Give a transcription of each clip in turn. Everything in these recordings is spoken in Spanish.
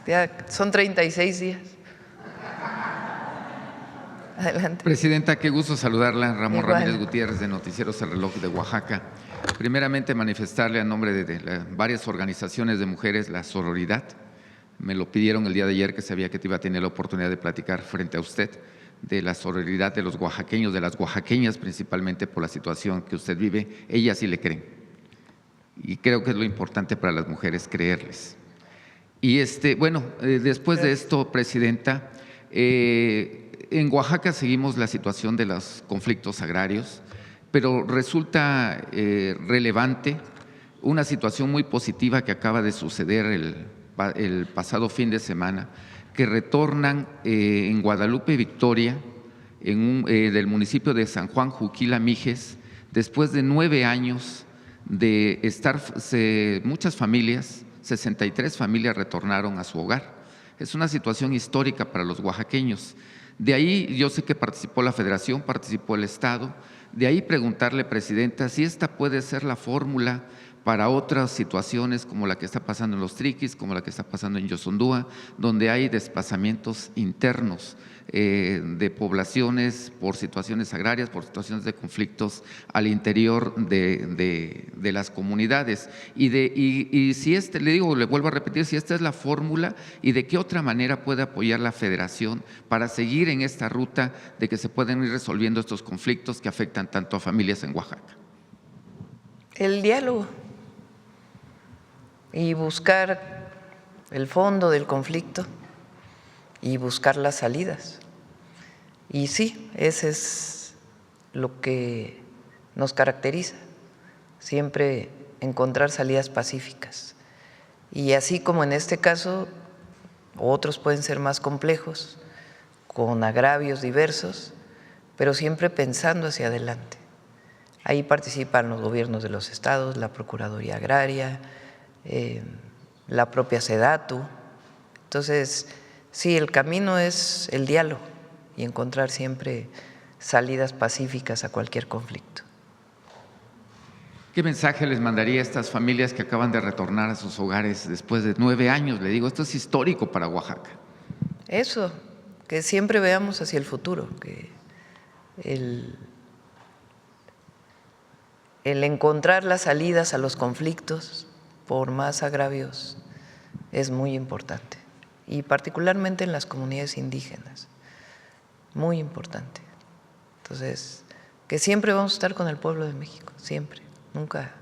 Ya son 36 días. Adelante. Presidenta, qué gusto saludarla. Ramón Igual. Ramírez Gutiérrez, de Noticieros El Reloj de Oaxaca. Primeramente, manifestarle a nombre de varias organizaciones de mujeres la sororidad. Me lo pidieron el día de ayer, que sabía que iba a tener la oportunidad de platicar frente a usted de la sororidad de los oaxaqueños, de las oaxaqueñas, principalmente por la situación que usted vive. Ellas sí le creen. Y creo que es lo importante para las mujeres, creerles. Y después de esto, Presidenta, en Oaxaca seguimos la situación de los conflictos agrarios, pero resulta relevante una situación muy positiva que acaba de suceder el pasado fin de semana, que retornan en Guadalupe Victoria, del municipio de San Juan Juquila Mijes, después de 9 años de estar muchas familias, 63 familias retornaron a su hogar. Es una situación histórica para los oaxaqueños. De ahí yo sé que participó la Federación, participó el Estado. De ahí preguntarle, Presidenta, si esta puede ser la fórmula para otras situaciones como la que está pasando en Los Triquis, como la que está pasando en Yosondúa, donde hay desplazamientos internos de poblaciones por situaciones agrarias, por situaciones de conflictos al interior de las comunidades. Y si le vuelvo a repetir, si esta es la fórmula y de qué otra manera puede apoyar la Federación para seguir en esta ruta de que se pueden ir resolviendo estos conflictos que afectan tanto a familias en Oaxaca. El diálogo y buscar el fondo del conflicto y buscar las salidas. Y sí, ese es lo que nos caracteriza, siempre encontrar salidas pacíficas. Y así como en este caso, otros pueden ser más complejos, con agravios diversos, pero siempre pensando hacia adelante. Ahí participan los gobiernos de los estados, la Procuraduría Agraria, la propia SEDATU. Entonces, sí, el camino es el diálogo y encontrar siempre salidas pacíficas a cualquier conflicto. ¿Qué mensaje les mandaría a estas familias que acaban de retornar a sus hogares después de 9 años? Le digo, esto es histórico para Oaxaca. Eso, que siempre veamos hacia el futuro, que el encontrar las salidas a los conflictos, por más agravios, es muy importante, y particularmente en las comunidades indígenas, muy importante. Entonces, que siempre vamos a estar con el pueblo de México, siempre, nunca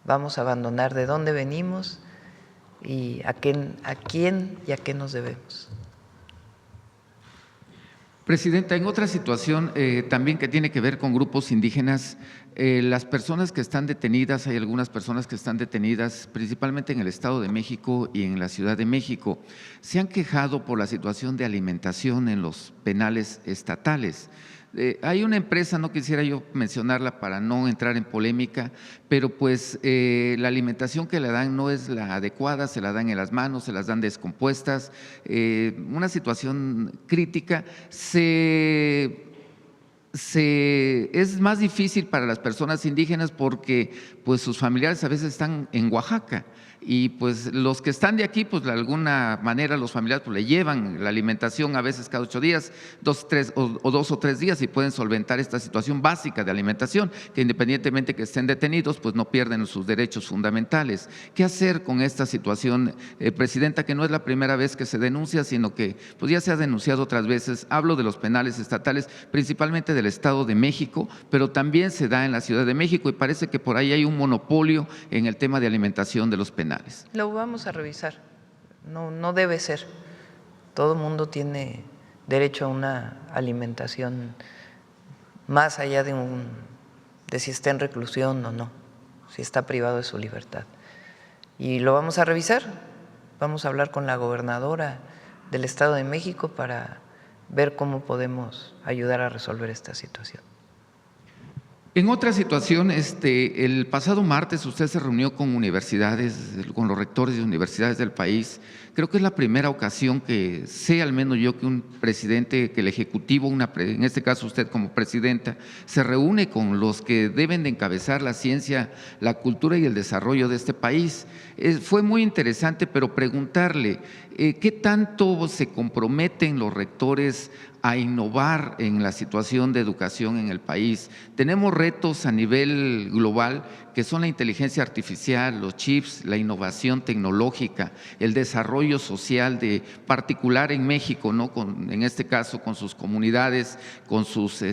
vamos a abandonar de dónde venimos y a quién y a qué nos debemos. Presidenta, en otra situación también que tiene que ver con grupos indígenas, las personas que están detenidas, hay algunas personas que están detenidas principalmente en el Estado de México y en la Ciudad de México, se han quejado por la situación de alimentación en los penales estatales. Hay una empresa, no quisiera yo mencionarla para no entrar en polémica, pero pues la alimentación que le dan no es la adecuada, se la dan en las manos, se las dan descompuestas, una situación crítica. Es más difícil para las personas indígenas porque pues sus familiares a veces están en Oaxaca y pues los que están de aquí pues de alguna manera los familiares pues le llevan la alimentación a veces cada 8 días, 2 o 3 días y pueden solventar esta situación básica de alimentación, que independientemente que estén detenidos pues no pierden sus derechos fundamentales. ¿Qué hacer con esta situación, Presidenta, que no es la primera vez que se denuncia, sino que pues ya se ha denunciado otras veces? Hablo de los penales estatales, principalmente del Estado de México, pero también se da en la Ciudad de México y parece que por ahí hay un monopolio en el tema de alimentación de los penales. Lo vamos a revisar, no debe ser. Todo mundo tiene derecho a una alimentación más allá de si está en reclusión o no, si está privado de su libertad. Y lo vamos a revisar, vamos a hablar con la gobernadora del Estado de México para ver cómo podemos ayudar a resolver esta situación. En otra situación, el pasado martes usted se reunió con universidades, con los rectores de universidades del país. Creo que es la primera ocasión que sé, al menos yo, que un presidente, que el Ejecutivo, en este caso usted como presidenta, se reúne con los que deben de encabezar la ciencia, la cultura y el desarrollo de este país. Fue muy interesante, pero preguntarle, ¿qué tanto se comprometen los rectores a innovar en la situación de educación en el país? Tenemos retos a nivel global que son la inteligencia artificial, los chips, la innovación tecnológica, el desarrollo social de particular en México, ¿no? En este caso con sus comunidades, con sus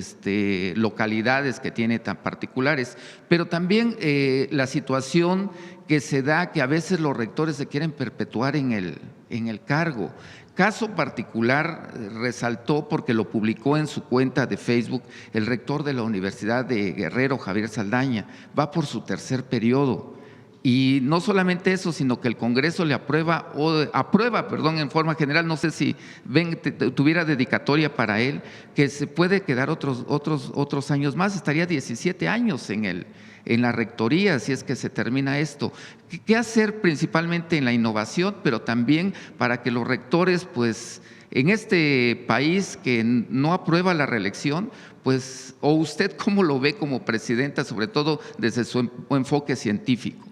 localidades que tiene tan particulares, pero también la situación que se da que a veces los rectores se quieren perpetuar en el cargo. Caso particular resaltó, porque lo publicó en su cuenta de Facebook, el rector de la Universidad de Guerrero, Javier Saldaña, va por su tercer periodo. Y no solamente eso, sino que el Congreso le aprueba en forma general, no sé si tuviera dedicatoria para él, que se puede quedar otros años más, estaría 17 años en la rectoría, si es que se termina esto. ¿Qué hacer principalmente en la innovación, pero también para que los rectores, pues, en este país que no aprueba la reelección, pues, o usted cómo lo ve como presidenta, sobre todo desde su enfoque científico?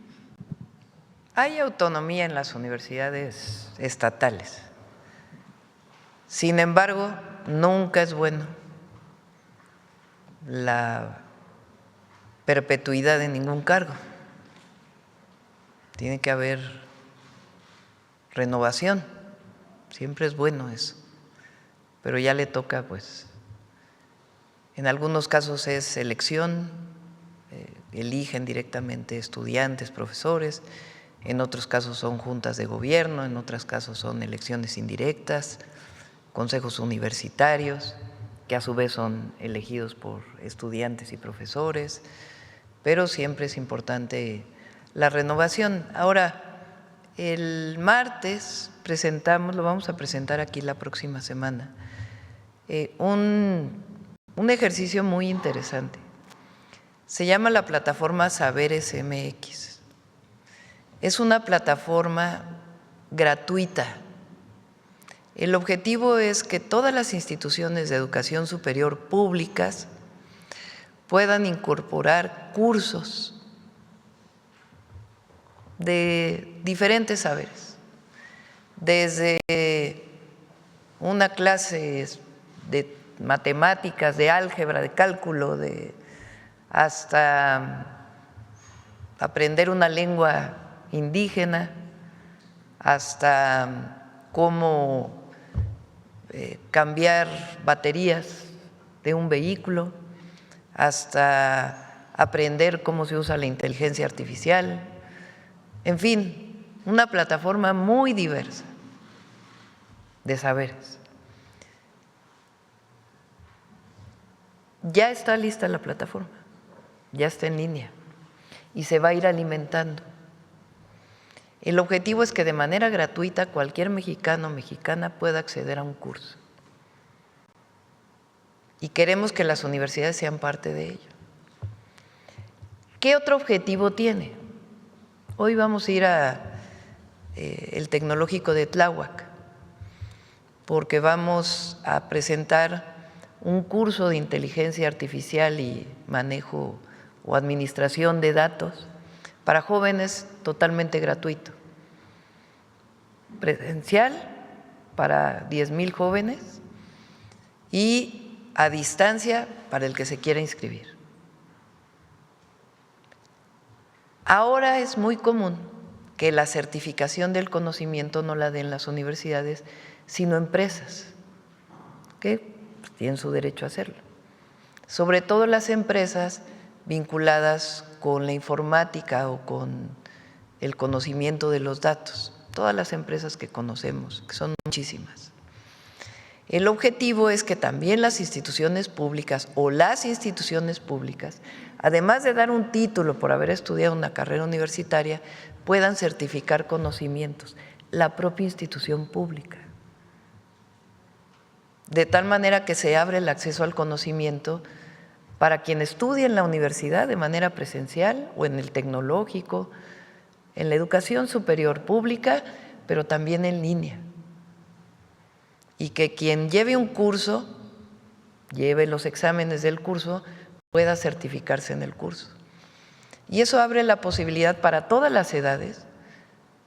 Hay autonomía en las universidades estatales. Sin embargo, nunca es bueno la perpetuidad de ningún cargo. Tiene que haber renovación, siempre es bueno eso, pero ya le toca, pues, en algunos casos es elección, eligen directamente estudiantes, profesores, en otros casos son juntas de gobierno, en otros casos son elecciones indirectas, consejos universitarios, que a su vez son elegidos por estudiantes y profesores, pero siempre es importante la renovación. Ahora, el martes lo vamos a presentar aquí la próxima semana, un ejercicio muy interesante. Se llama la plataforma Saberes MX. Es una plataforma gratuita. El objetivo es que todas las instituciones de educación superior públicas puedan incorporar cursos de diferentes saberes, desde una clase de matemáticas, de álgebra, de cálculo, hasta aprender una lengua indígena, hasta cómo cambiar baterías de un vehículo, hasta aprender cómo se usa la inteligencia artificial, en fin, una plataforma muy diversa de saberes. Ya está lista la plataforma, ya está en línea y se va a ir alimentando. El objetivo es que de manera gratuita cualquier mexicano o mexicana pueda acceder a un curso. Y queremos que las universidades sean parte de ello. ¿Qué otro objetivo tiene? Hoy vamos a ir el Tecnológico de Tláhuac, porque vamos a presentar un curso de inteligencia artificial y manejo o administración de datos para jóvenes totalmente gratuito. Presencial para 10,000 jóvenes y a distancia para el que se quiera inscribir. Ahora es muy común que la certificación del conocimiento no la den las universidades, sino empresas, que tienen su derecho a hacerlo. Sobre todo las empresas vinculadas con la informática o con el conocimiento de los datos, todas las empresas que conocemos, que son muchísimas. El objetivo es que también las instituciones públicas además de dar un título por haber estudiado una carrera universitaria, puedan certificar conocimientos, la propia institución pública. De tal manera que se abre el acceso al conocimiento para quien estudia en la universidad de manera presencial o en el tecnológico, en la educación superior pública, pero también en línea. Y que quien lleve un curso, lleve los exámenes del curso, pueda certificarse en el curso. Y eso abre la posibilidad para todas las edades.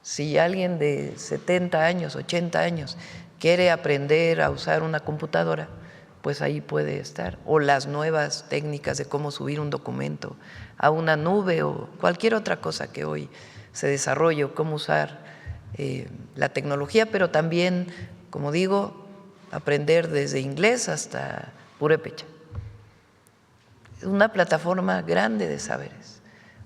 Si alguien de 70 años, 80 años quiere aprender a usar una computadora, pues ahí puede estar. O las nuevas técnicas de cómo subir un documento a una nube o cualquier otra cosa que hoy se desarrolle, o cómo usar la tecnología, pero también, como digo, aprender desde inglés hasta purépecha. Es una plataforma grande de saberes,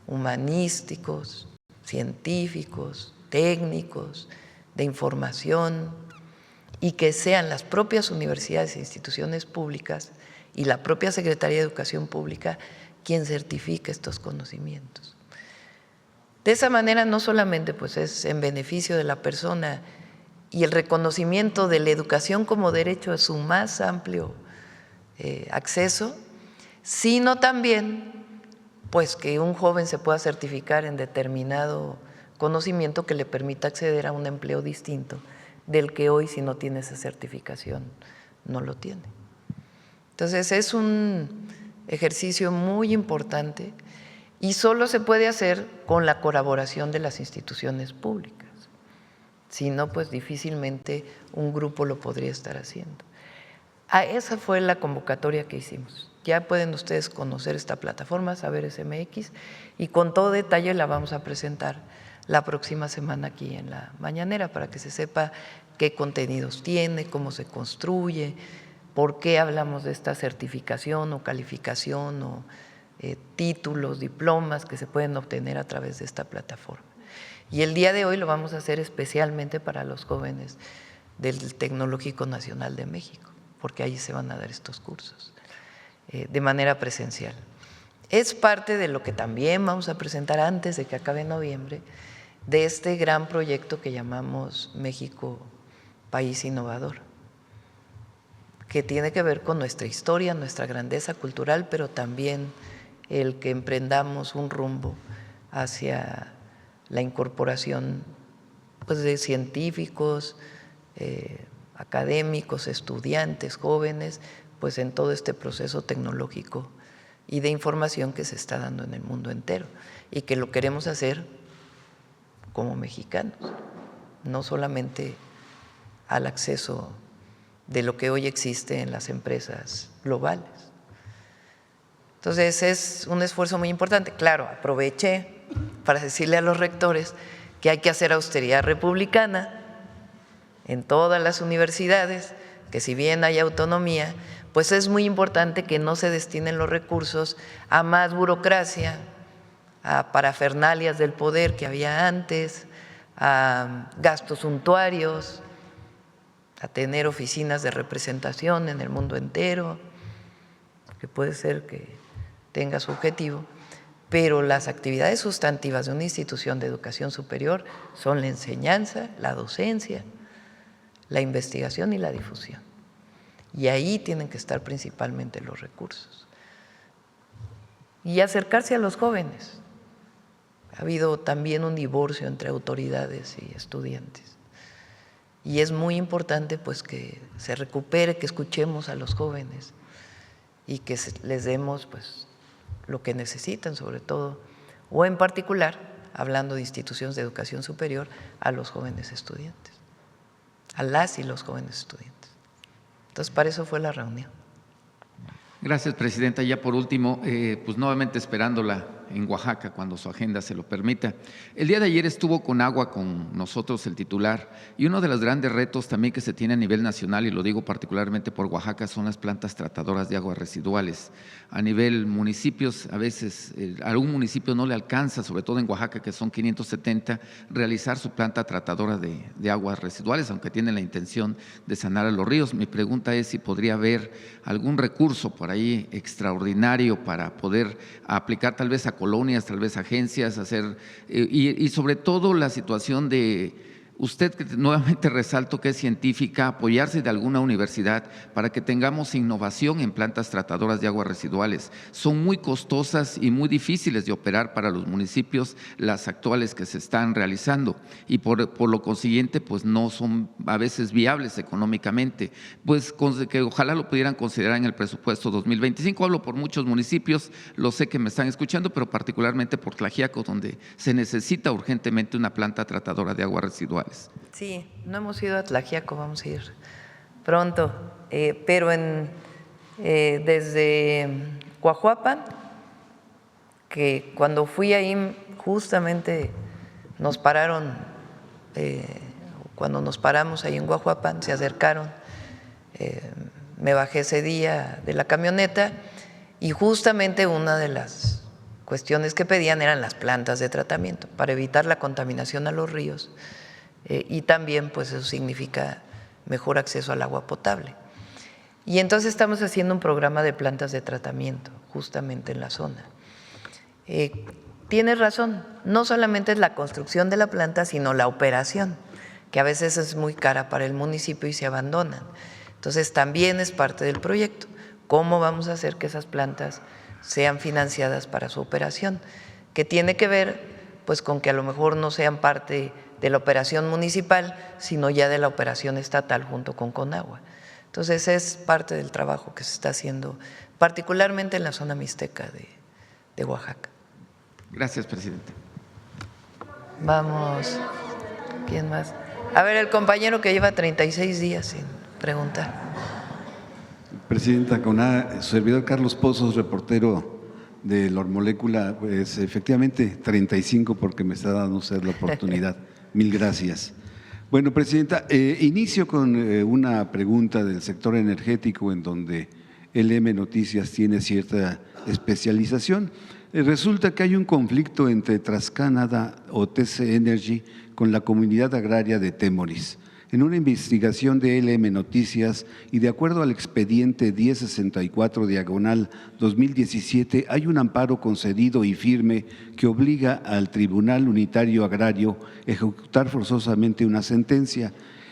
humanísticos, científicos, técnicos, de información, y que sean las propias universidades e instituciones públicas y la propia Secretaría de Educación Pública quien certifique estos conocimientos. De esa manera no solamente pues es en beneficio de la persona y el reconocimiento de la educación como derecho a su más amplio acceso, sino también pues que un joven se pueda certificar en determinado conocimiento que le permita acceder a un empleo distinto del que hoy, si no tiene esa certificación, no lo tiene. Entonces es un ejercicio muy importante y solo se puede hacer con la colaboración de las instituciones públicas. Si no, pues difícilmente un grupo lo podría estar haciendo. Esa fue la convocatoria que hicimos. Ya pueden ustedes conocer esta plataforma, Saberes MX, y con todo detalle la vamos a presentar la próxima semana aquí en la mañanera para que se sepa qué contenidos tiene, cómo se construye, por qué hablamos de esta certificación o calificación o títulos, diplomas que se pueden obtener a través de esta plataforma. Y el día de hoy lo vamos a hacer especialmente para los jóvenes del Tecnológico Nacional de México, porque ahí se van a dar estos cursos de manera presencial. Es parte de lo que también vamos a presentar antes de que acabe noviembre, de este gran proyecto que llamamos México País Innovador, que tiene que ver con nuestra historia, nuestra grandeza cultural, pero también el que emprendamos un rumbo hacia la incorporación pues, de científicos, académicos, estudiantes, jóvenes, pues en todo este proceso tecnológico y de información que se está dando en el mundo entero y que lo queremos hacer como mexicanos, no solamente al acceso de lo que hoy existe en las empresas globales. Entonces es un esfuerzo muy importante. Claro, aproveché para decirle a los rectores que hay que hacer austeridad republicana en todas las universidades, que si bien hay autonomía, pues es muy importante que no se destinen los recursos a más burocracia, a parafernalias del poder que había antes, a gastos suntuarios, a tener oficinas de representación en el mundo entero, que puede ser que tenga su objetivo, pero las actividades sustantivas de una institución de educación superior son la enseñanza, la docencia, la investigación y la difusión. Y ahí tienen que estar principalmente los recursos. Y acercarse a los jóvenes. Ha habido también un divorcio entre autoridades y estudiantes. Y es muy importante pues que se recupere, que escuchemos a los jóvenes y que les demos pues lo que necesitan, sobre todo, o en particular, hablando de instituciones de educación superior, a los jóvenes estudiantes, a las y los jóvenes estudiantes. Entonces, para eso fue la reunión. Gracias, presidenta. Ya por último, pues nuevamente esperándola en Oaxaca cuando su agenda se lo permita. El día de ayer estuvo con agua con nosotros el titular y uno de los grandes retos también que se tiene a nivel nacional, y lo digo particularmente por Oaxaca, son las plantas tratadoras de aguas residuales. A nivel municipios, a veces a algún municipio no le alcanza, sobre todo en Oaxaca, que son 570, realizar su planta tratadora de aguas residuales, aunque tienen la intención de sanar a los ríos. Mi pregunta es si podría haber algún recurso por ahí extraordinario para poder aplicar tal vez a colonias, tal vez a agencias, hacer y sobre todo la situación de Usted, nuevamente resalto que es científica, apoyarse de alguna universidad para que tengamos innovación en plantas tratadoras de aguas residuales. Son muy costosas y muy difíciles de operar para los municipios las actuales que se están realizando y por lo consiguiente pues no son a veces viables económicamente. Pues que ojalá lo pudieran considerar en el presupuesto 2025. Hablo por muchos municipios, lo sé que me están escuchando, pero particularmente por Tlaxiaco, donde se necesita urgentemente una planta tratadora de aguas residuales. Sí, no hemos ido a Tlaxiaco, vamos a ir pronto, pero desde Coahuapan, que cuando fui ahí justamente nos pararon, cuando nos paramos ahí en Coahuapan, se acercaron, me bajé ese día de la camioneta y justamente una de las cuestiones que pedían eran las plantas de tratamiento para evitar la contaminación a los ríos. Y también pues eso significa mejor acceso al agua potable. Y entonces estamos haciendo un programa de plantas de tratamiento justamente en la zona. Tienes razón, no solamente es la construcción de la planta, sino la operación, que a veces es muy cara para el municipio y se abandonan. Entonces también es parte del proyecto. ¿Cómo vamos a hacer que esas plantas sean financiadas para su operación? Que tiene que ver pues con que a lo mejor no sean parte de la operación municipal, sino ya de la operación estatal junto con Conagua. Entonces es parte del trabajo que se está haciendo, particularmente en la zona mixteca de Oaxaca. Gracias, presidente. Vamos, ¿quién más? A ver, el compañero que lleva 36 días sin preguntar. Presidenta, con su servidor Carlos Pozos, reportero de la Hormolécula, pues efectivamente 35 porque me está dando usted la oportunidad. Mil gracias. Bueno, Presidenta, inicio con una pregunta del sector energético en donde LM Noticias tiene cierta especialización. Resulta que hay un conflicto entre TransCanada o TC Energy con la comunidad agraria de Temoris. En una investigación de LM Noticias y de acuerdo al expediente 1064/2017, hay un amparo concedido y firme que obliga al Tribunal Unitario Agrario a ejecutar forzosamente una sentencia.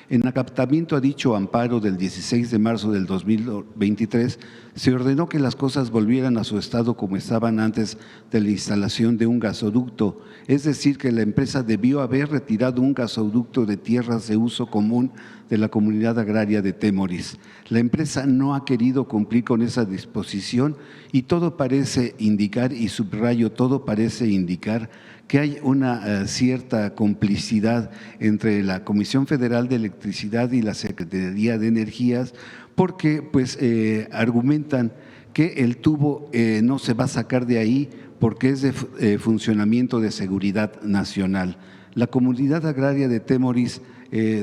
En acatamiento a dicho amparo del 16 de marzo del 2023, se ordenó que las cosas volvieran a su estado como estaban antes de la instalación de un gasoducto, es decir, que la empresa debió haber retirado un gasoducto de tierras de uso común de la comunidad agraria de Temoris. La empresa no ha querido cumplir con esa disposición y todo parece indicar, y subrayo, todo parece indicar que hay una cierta complicidad entre la Comisión Federal de Electricidad y la Secretaría de Energías, porque pues argumentan que el tubo no se va a sacar de ahí porque es de funcionamiento de seguridad nacional. La comunidad agraria de Temoris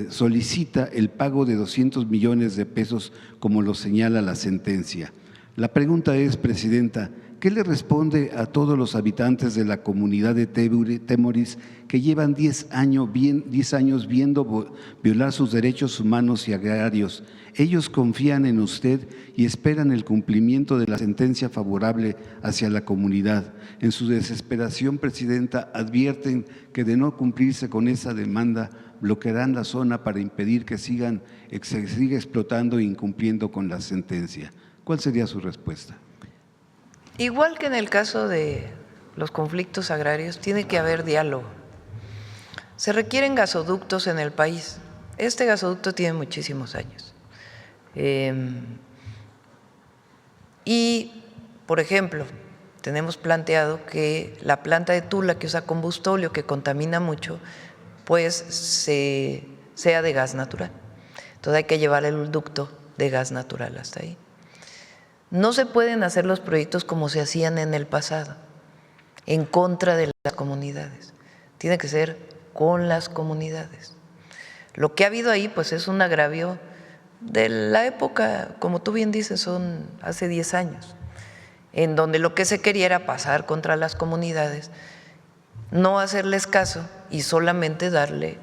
solicita el pago de 200 millones de pesos, como lo señala la sentencia. La pregunta es, Presidenta, ¿qué le responde a todos los habitantes de la comunidad de Temoris que llevan 10 años viendo violar sus derechos humanos y agrarios? Ellos confían en usted y esperan el cumplimiento de la sentencia favorable hacia la comunidad. En su desesperación, Presidenta, advierten que de no cumplirse con esa demanda, bloquearán la zona para impedir que se siga explotando e incumpliendo con la sentencia. ¿Cuál sería su respuesta? Igual que en el caso de los conflictos agrarios, tiene que haber diálogo. Se requieren gasoductos en el país. Este gasoducto tiene muchísimos años. Y, por ejemplo, tenemos planteado que la planta de Tula, que usa combustóleo, que contamina mucho, pues sea de gas natural. Entonces hay que llevar el ducto de gas natural hasta ahí. No se pueden hacer los proyectos como se hacían en el pasado, en contra de las comunidades. Tiene que ser con las comunidades. Lo que ha habido ahí pues es un agravio de la época, como tú bien dices, son hace 10 años, en donde lo que se quería era pasar contra las comunidades, no hacerles caso y solamente darle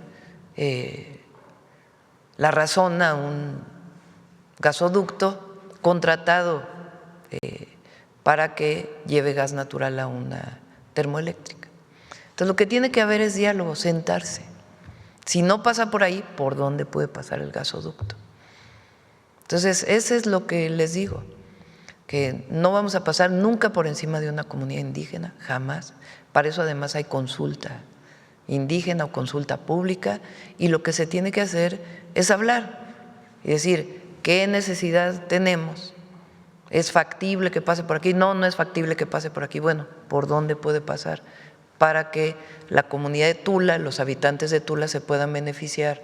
la razón a un gasoducto contratado para que lleve gas natural a una termoeléctrica. Entonces lo que tiene que haber es diálogo, sentarse Si no pasa por ahí, ¿por dónde puede pasar el gasoducto? Entonces, eso es lo que les digo, que no vamos a pasar nunca por encima de una comunidad indígena, jamás. Para eso además hay consulta indígena o consulta pública, y lo que se tiene que hacer es hablar y decir qué necesidad tenemos. ¿Es factible que pase por aquí? No, no es factible que pase por aquí. Bueno, ¿por dónde puede pasar? Para que la comunidad de Tula, los habitantes de Tula se puedan beneficiar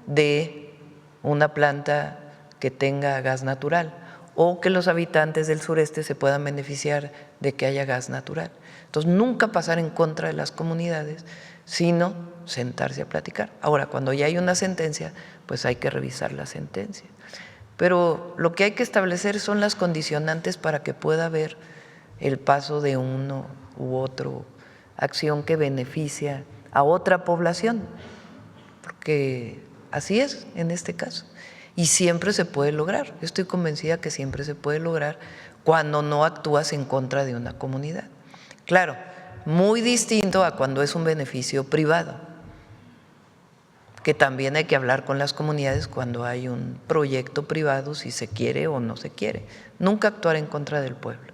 de una planta que tenga gas natural, o que los habitantes del sureste se puedan beneficiar de que haya gas natural. Entonces, nunca pasar en contra de las comunidades, sino sentarse a platicar. Ahora, cuando ya hay una sentencia, pues hay que revisar la sentencia. Pero lo que hay que establecer son las condicionantes para que pueda haber el paso de uno u otro acción que beneficia a otra población, porque así es en este caso. Y siempre se puede lograr. Yo estoy convencida que siempre se puede lograr cuando no actúas en contra de una comunidad. Claro, muy distinto a cuando es un beneficio privado, que también hay que hablar con las comunidades cuando hay un proyecto privado, si se quiere o no se quiere. Nunca actuar en contra del pueblo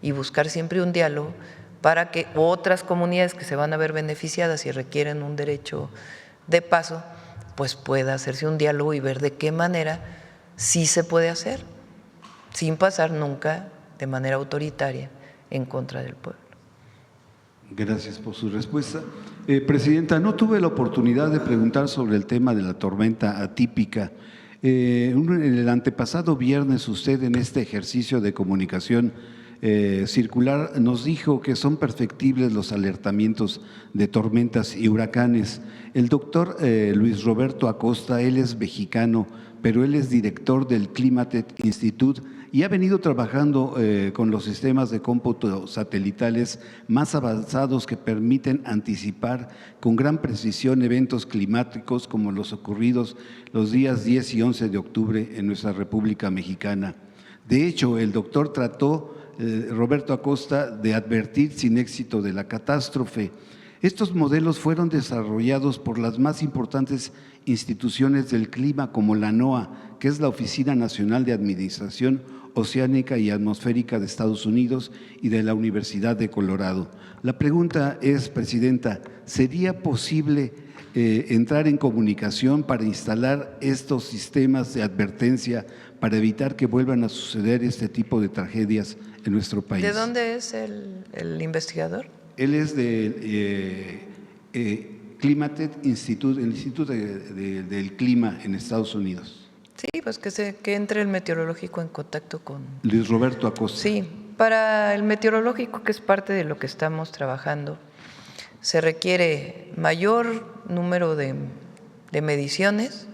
y buscar siempre un diálogo para que otras comunidades que se van a ver beneficiadas y requieren un derecho de paso, pues pueda hacerse un diálogo y ver de qué manera sí se puede hacer, sin pasar nunca de manera autoritaria en contra del pueblo. Gracias por su respuesta. Presidenta, no tuve la oportunidad de preguntar sobre el tema de la tormenta atípica. En el antepasado viernes usted en este ejercicio de comunicación circular nos dijo que son perfectibles los alertamientos de tormentas y huracanes. El doctor Luis Roberto Acosta, él es mexicano, pero él es director del Climate Institute y ha venido trabajando con los sistemas de cómputo satelitales más avanzados que permiten anticipar con gran precisión eventos climáticos como los ocurridos los días 10 y 11 de octubre en nuestra República Mexicana. De hecho, el doctor trató, Roberto Acosta, de advertir sin éxito de la catástrofe. Estos modelos fueron desarrollados por las más importantes instituciones del clima como la NOAA, que es la Oficina Nacional de Administración Oceánica y Atmosférica de Estados Unidos, y de la Universidad de Colorado. La pregunta es, Presidenta, ¿sería posible entrar en comunicación para instalar estos sistemas de advertencia para evitar que vuelvan a suceder este tipo de tragedias en nuestro país? ¿De dónde es el investigador? Él es del Climate Institute, el Instituto del Clima en Estados Unidos. Sí, pues que entre el meteorológico en contacto con… Luis Roberto Acosta. Sí, para el meteorológico, que es parte de lo que estamos trabajando, se requiere mayor número de mediciones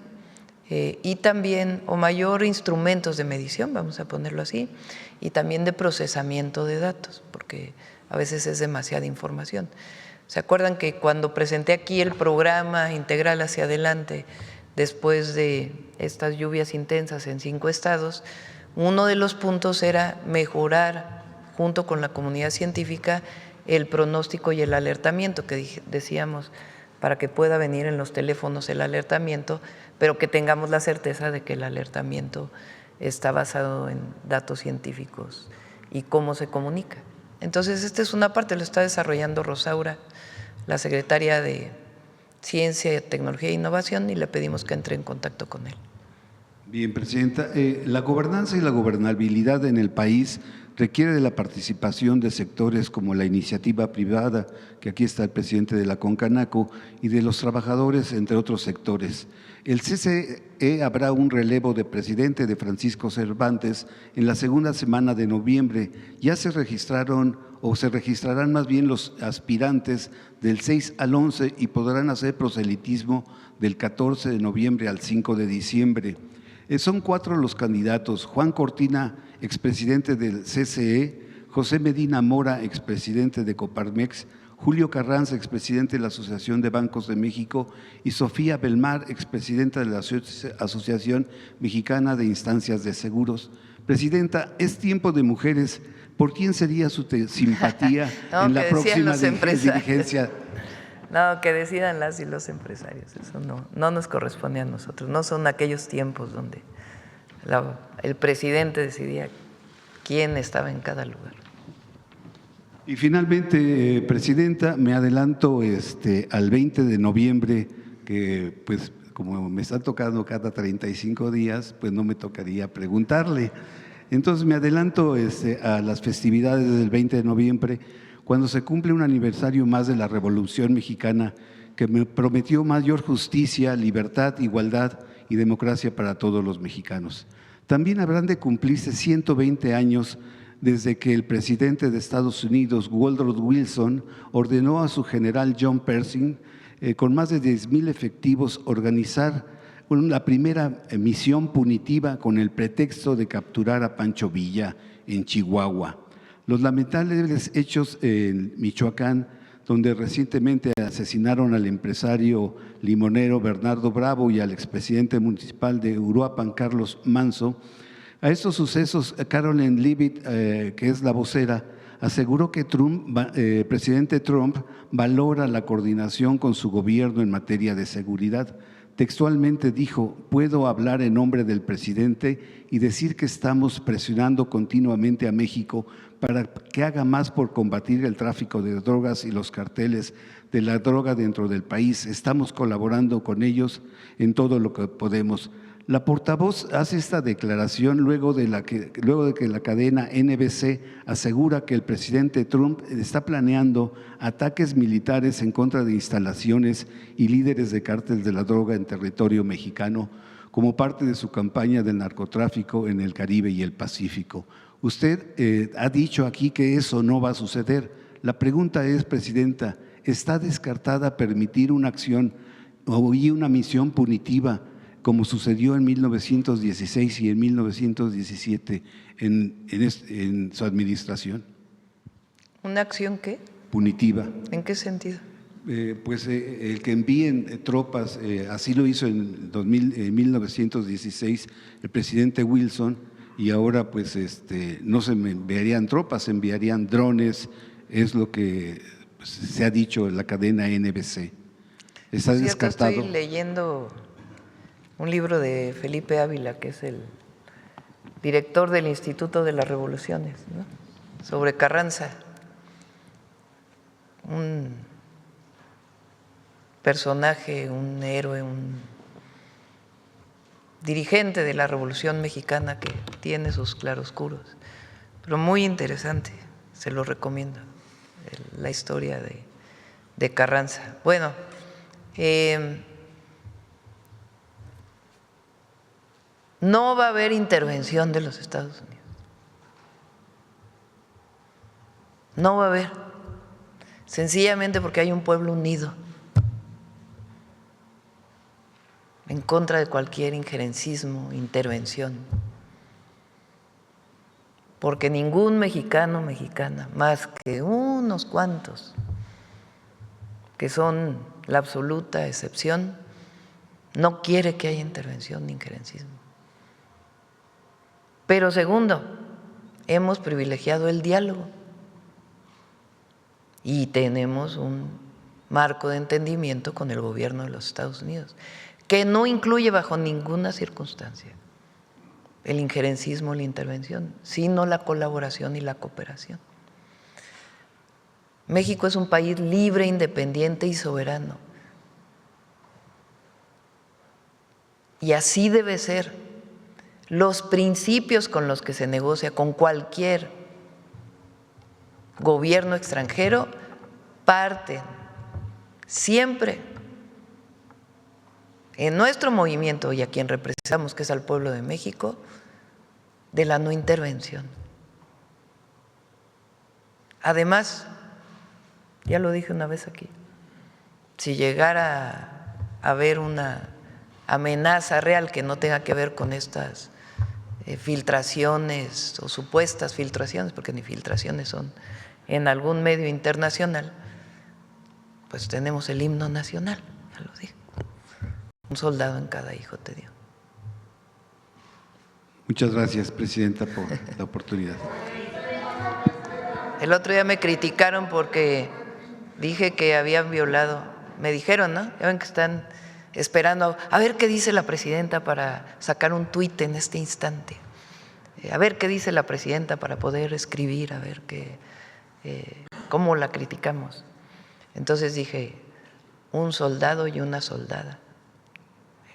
y también, o mayor instrumentos de medición, vamos a ponerlo así, y también de procesamiento de datos, porque a veces es demasiada información. ¿Se acuerdan que cuando presenté aquí el programa integral hacia adelante, después de estas lluvias intensas en 5 estados, uno de los puntos era mejorar, junto con la comunidad científica, el pronóstico y el alertamiento, que decíamos, para que pueda venir en los teléfonos el alertamiento, pero que tengamos la certeza de que el alertamiento está basado en datos científicos y cómo se comunica. Entonces, esta es una parte, lo está desarrollando Rosaura, la secretaria de Ciencia, Tecnología e Innovación, y le pedimos que entre en contacto con él. Bien, Presidenta, la gobernanza y la gobernabilidad en el país requiere de la participación de sectores como la iniciativa privada, que aquí está el presidente de la Concanaco, y de los trabajadores, entre otros sectores. El CCE habrá un relevo de presidente de Francisco Cervantes en la segunda semana de noviembre. Ya se registraron o se registrarán más bien los aspirantes del 6 al 11 y podrán hacer proselitismo del 14 de noviembre al 5 de diciembre. Son 4 los candidatos: Juan Cortina, expresidente del CCE; José Medina Mora, expresidente de Coparmex; Julio Carranza, expresidente de la Asociación de Bancos de México; y Sofía Belmar, expresidenta de la Asociación Mexicana de Instancias de Seguros. Presidenta, es tiempo de mujeres. ¿Por quién sería su simpatía no, en la próxima dirigencia No, que decidan las y los empresarios, eso no nos corresponde a nosotros, no son aquellos tiempos donde el presidente decidía quién estaba en cada lugar. Y finalmente, Presidenta, me adelanto al 20 de noviembre, que pues como me está tocando cada 35 días, pues no me tocaría preguntarle. Entonces me adelanto a las festividades del 20 de noviembre, cuando se cumple un aniversario más de la Revolución Mexicana, que me prometió mayor justicia, libertad, igualdad y democracia para todos los mexicanos. También habrán de cumplirse 120 años desde que el presidente de Estados Unidos, Woodrow Wilson, ordenó a su general John Pershing, con más de 10,000 efectivos, organizar la primera misión punitiva con el pretexto de capturar a Pancho Villa en Chihuahua. Los lamentables hechos en Michoacán, donde recientemente asesinaron al empresario limonero Bernardo Bravo y al expresidente municipal de Uruapan, Carlos Manso. A estos sucesos, Caroline Leavitt, que es la vocera, aseguró que presidente Trump valora la coordinación con su gobierno en materia de seguridad. Textualmente dijo: puedo hablar en nombre del presidente y decir que estamos presionando continuamente a México para que haga más por combatir el tráfico de drogas y los carteles de la droga dentro del país. Estamos colaborando con ellos en todo lo que podemos. La portavoz hace esta declaración luego de que la cadena NBC asegura que el presidente Trump está planeando ataques militares en contra de instalaciones y líderes de cárteles de la droga en territorio mexicano como parte de su campaña del narcotráfico en el Caribe y el Pacífico. Usted ha dicho aquí que eso no va a suceder. La pregunta es, Presidenta, ¿está descartada permitir una acción o una misión punitiva como sucedió en 1916 y en 1917 en su administración? ¿Una acción qué? Punitiva. ¿En qué sentido? El que envíen tropas, así lo hizo en 1916 el presidente Wilson, y ahora pues no se enviarían tropas, se enviarían drones, es lo que se ha dicho en la cadena NBC. ¿Está descartado? Estoy leyendo un libro de Felipe Ávila, que es el director del Instituto de las Revoluciones, ¿no?, sobre Carranza, un personaje, un héroe, un dirigente de la Revolución Mexicana que tiene sus claroscuros, pero muy interesante, se lo recomiendo, la historia de Carranza. Bueno, no va a haber intervención de los Estados Unidos. No va a haber, sencillamente porque hay un pueblo unido en contra de cualquier injerencismo, intervención. Porque ningún mexicano, mexicana, más que unos cuantos, que son la absoluta excepción, no quiere que haya intervención ni injerencismo. Pero segundo, hemos privilegiado el diálogo y tenemos un marco de entendimiento con el gobierno de los Estados Unidos, que no incluye bajo ninguna circunstancia el injerencismo, la intervención, sino la colaboración y la cooperación. México es un país libre, independiente y soberano. Y así debe ser. Los principios con los que se negocia con cualquier gobierno extranjero parten siempre en nuestro movimiento y a quien representamos, que es al pueblo de México, de la no intervención. Además, ya lo dije una vez aquí, si llegara a haber una amenaza real que no tenga que ver con estas filtraciones o supuestas filtraciones, porque ni filtraciones son, en algún medio internacional, pues tenemos el himno nacional, ya lo dije. Un soldado en cada hijo te dio. Muchas gracias, Presidenta, por la oportunidad. El otro día me criticaron porque dije que habían violado me dijeron, ¿no? Ya ven que están esperando a ver qué dice la presidenta para sacar un tuit en este instante. A ver qué dice la presidenta para poder escribir, a ver cómo la criticamos. Entonces dije, un soldado y una soldada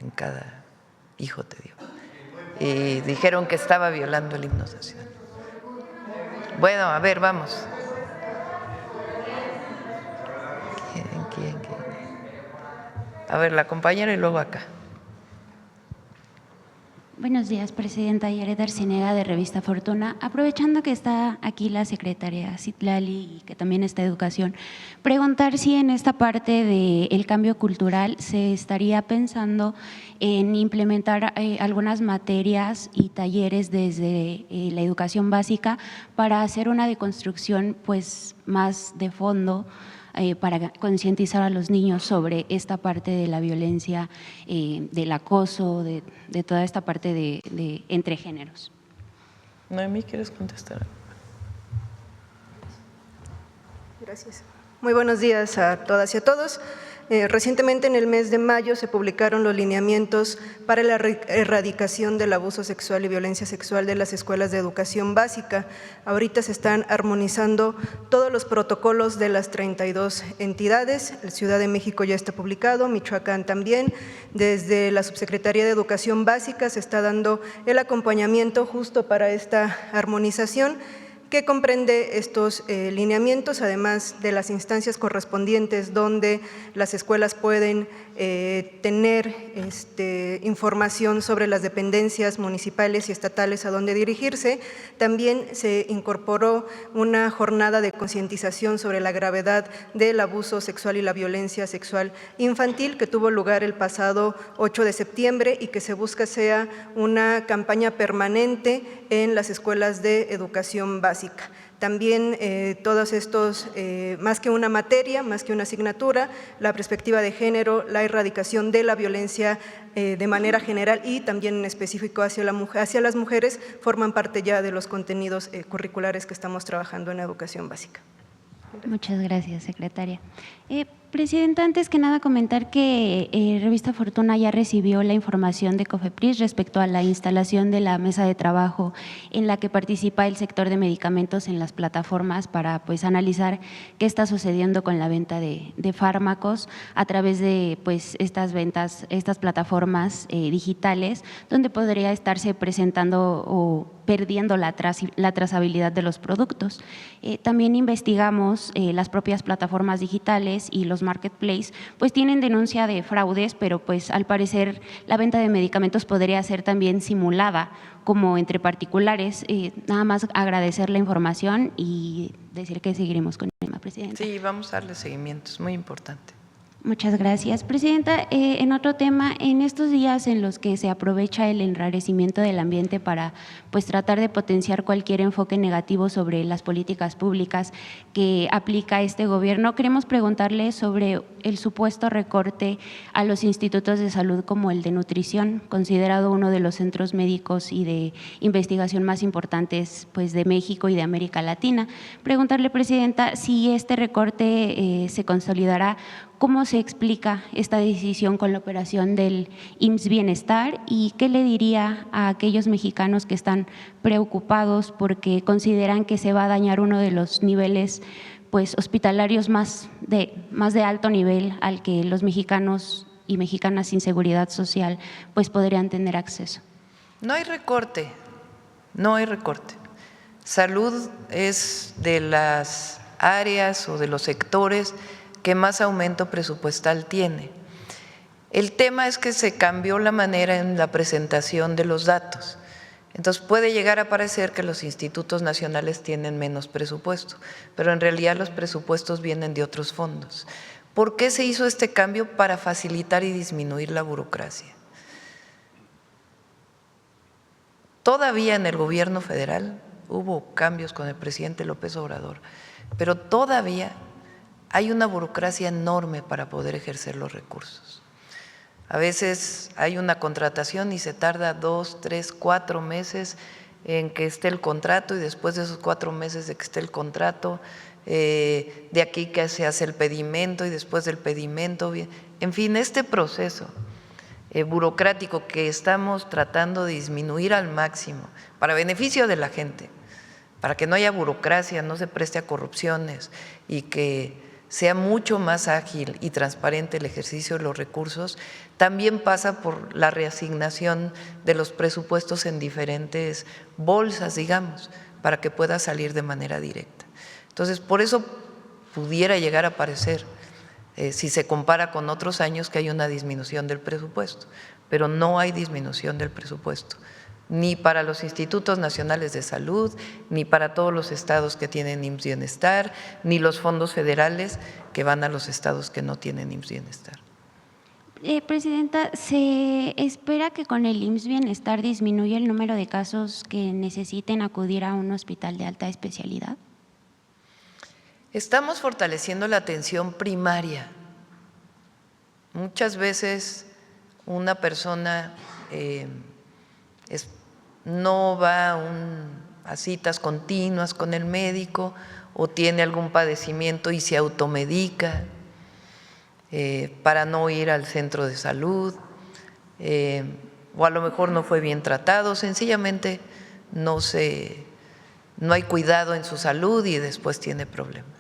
en cada hijo te dio. Y dijeron que estaba violando el himno nacional. Bueno, a ver, vamos. ¿Quién? A ver, la compañera y luego acá. Buenos días, presidenta. Yaret Arcinega, de Revista Fortuna. Aprovechando que está aquí la secretaria Citlali y que también está Educación, preguntar si en esta parte del cambio cultural se estaría pensando en implementar algunas materias y talleres desde la educación básica para hacer una deconstrucción pues más de fondo, para concientizar a los niños sobre esta parte de la violencia, del acoso, de toda esta parte de entre géneros. Noemí, ¿quieres contestar? Gracias. Muy buenos días a todas y a todos. Recientemente, en el mes de mayo, se publicaron los lineamientos para la erradicación del abuso sexual y violencia sexual de las escuelas de educación básica. Ahorita se están armonizando todos los protocolos de las 32 entidades. La Ciudad de México ya está publicado, Michoacán también. Desde la Subsecretaría de Educación Básica se está dando el acompañamiento justo para esta armonización, que comprende estos lineamientos, además de las instancias correspondientes donde las escuelas pueden tener información sobre las dependencias municipales y estatales a dónde dirigirse. También se incorporó una jornada de concientización sobre la gravedad del abuso sexual y la violencia sexual infantil que tuvo lugar el pasado 8 de septiembre y que se busca sea una campaña permanente en las escuelas de educación básica. También todos estos, más que una materia, más que una asignatura, la perspectiva de género, la erradicación de la violencia de manera general y también en específico hacia las mujeres, forman parte ya de los contenidos curriculares que estamos trabajando en educación básica. Muchas gracias, secretaria. Presidenta, antes que nada comentar que Revista Fortuna ya recibió la información de COFEPRIS respecto a la instalación de la mesa de trabajo en la que participa el sector de medicamentos en las plataformas para pues analizar qué está sucediendo con la venta de fármacos a través de pues estas plataformas digitales, donde podría estarse presentando o perdiendo la trazabilidad de los productos. También investigamos las propias plataformas digitales y los marketplace, pues tienen denuncia de fraudes, pero pues al parecer la venta de medicamentos podría ser también simulada como entre particulares. Nada más agradecer la información y decir que seguiremos con el tema, presidenta. Sí, vamos a darle seguimiento, es muy importante. Muchas gracias, presidenta. En otro tema, en estos días en los que se aprovecha el enrarecimiento del ambiente para pues tratar de potenciar cualquier enfoque negativo sobre las políticas públicas que aplica este gobierno, queremos preguntarle sobre el supuesto recorte a los institutos de salud como el de nutrición, considerado uno de los centros médicos y de investigación más importantes pues de México y de América Latina. Preguntarle, presidenta, si este recorte se consolidará. ¿Cómo se explica esta decisión con la operación del IMSS Bienestar y qué le diría a aquellos mexicanos que están preocupados porque consideran que se va a dañar uno de los niveles pues, hospitalarios más de alto nivel al que los mexicanos y mexicanas sin seguridad social pues, podrían tener acceso? No hay recorte, no hay recorte. Salud es de las áreas o de los sectores que más aumento presupuestal tiene. El tema es que se cambió la manera en la presentación de los datos. Entonces puede llegar a parecer que los institutos nacionales tienen menos presupuesto, pero en realidad los presupuestos vienen de otros fondos. ¿Por qué se hizo este cambio? Para facilitar y disminuir la burocracia. Todavía en el gobierno federal hubo cambios con el presidente López Obrador, pero todavía hay una burocracia enorme para poder ejercer los recursos. A veces hay una contratación y se tarda 2, 3, 4 meses en que esté el contrato y después de esos 4 meses de que esté el contrato de aquí que se hace el pedimento y después del pedimento, en fin, este proceso burocrático que estamos tratando de disminuir al máximo para beneficio de la gente, para que no haya burocracia, no se preste a corrupciones y que sea mucho más ágil y transparente el ejercicio de los recursos, también pasa por la reasignación de los presupuestos en diferentes bolsas, digamos, para que pueda salir de manera directa. Entonces, por eso pudiera llegar a parecer, si se compara con otros años, que hay una disminución del presupuesto, pero no hay disminución del presupuesto, ni para los institutos nacionales de salud, ni para todos los estados que tienen IMSS Bienestar, ni los fondos federales que van a los estados que no tienen IMSS Bienestar. Presidenta, ¿se espera que con el IMSS Bienestar disminuya el número de casos que necesiten acudir a un hospital de alta especialidad? Estamos fortaleciendo la atención primaria. Muchas veces una persona no va a citas continuas con el médico o tiene algún padecimiento y se automedica para no ir al centro de salud, o a lo mejor no fue bien tratado, sencillamente no hay cuidado en su salud y después tiene problemas.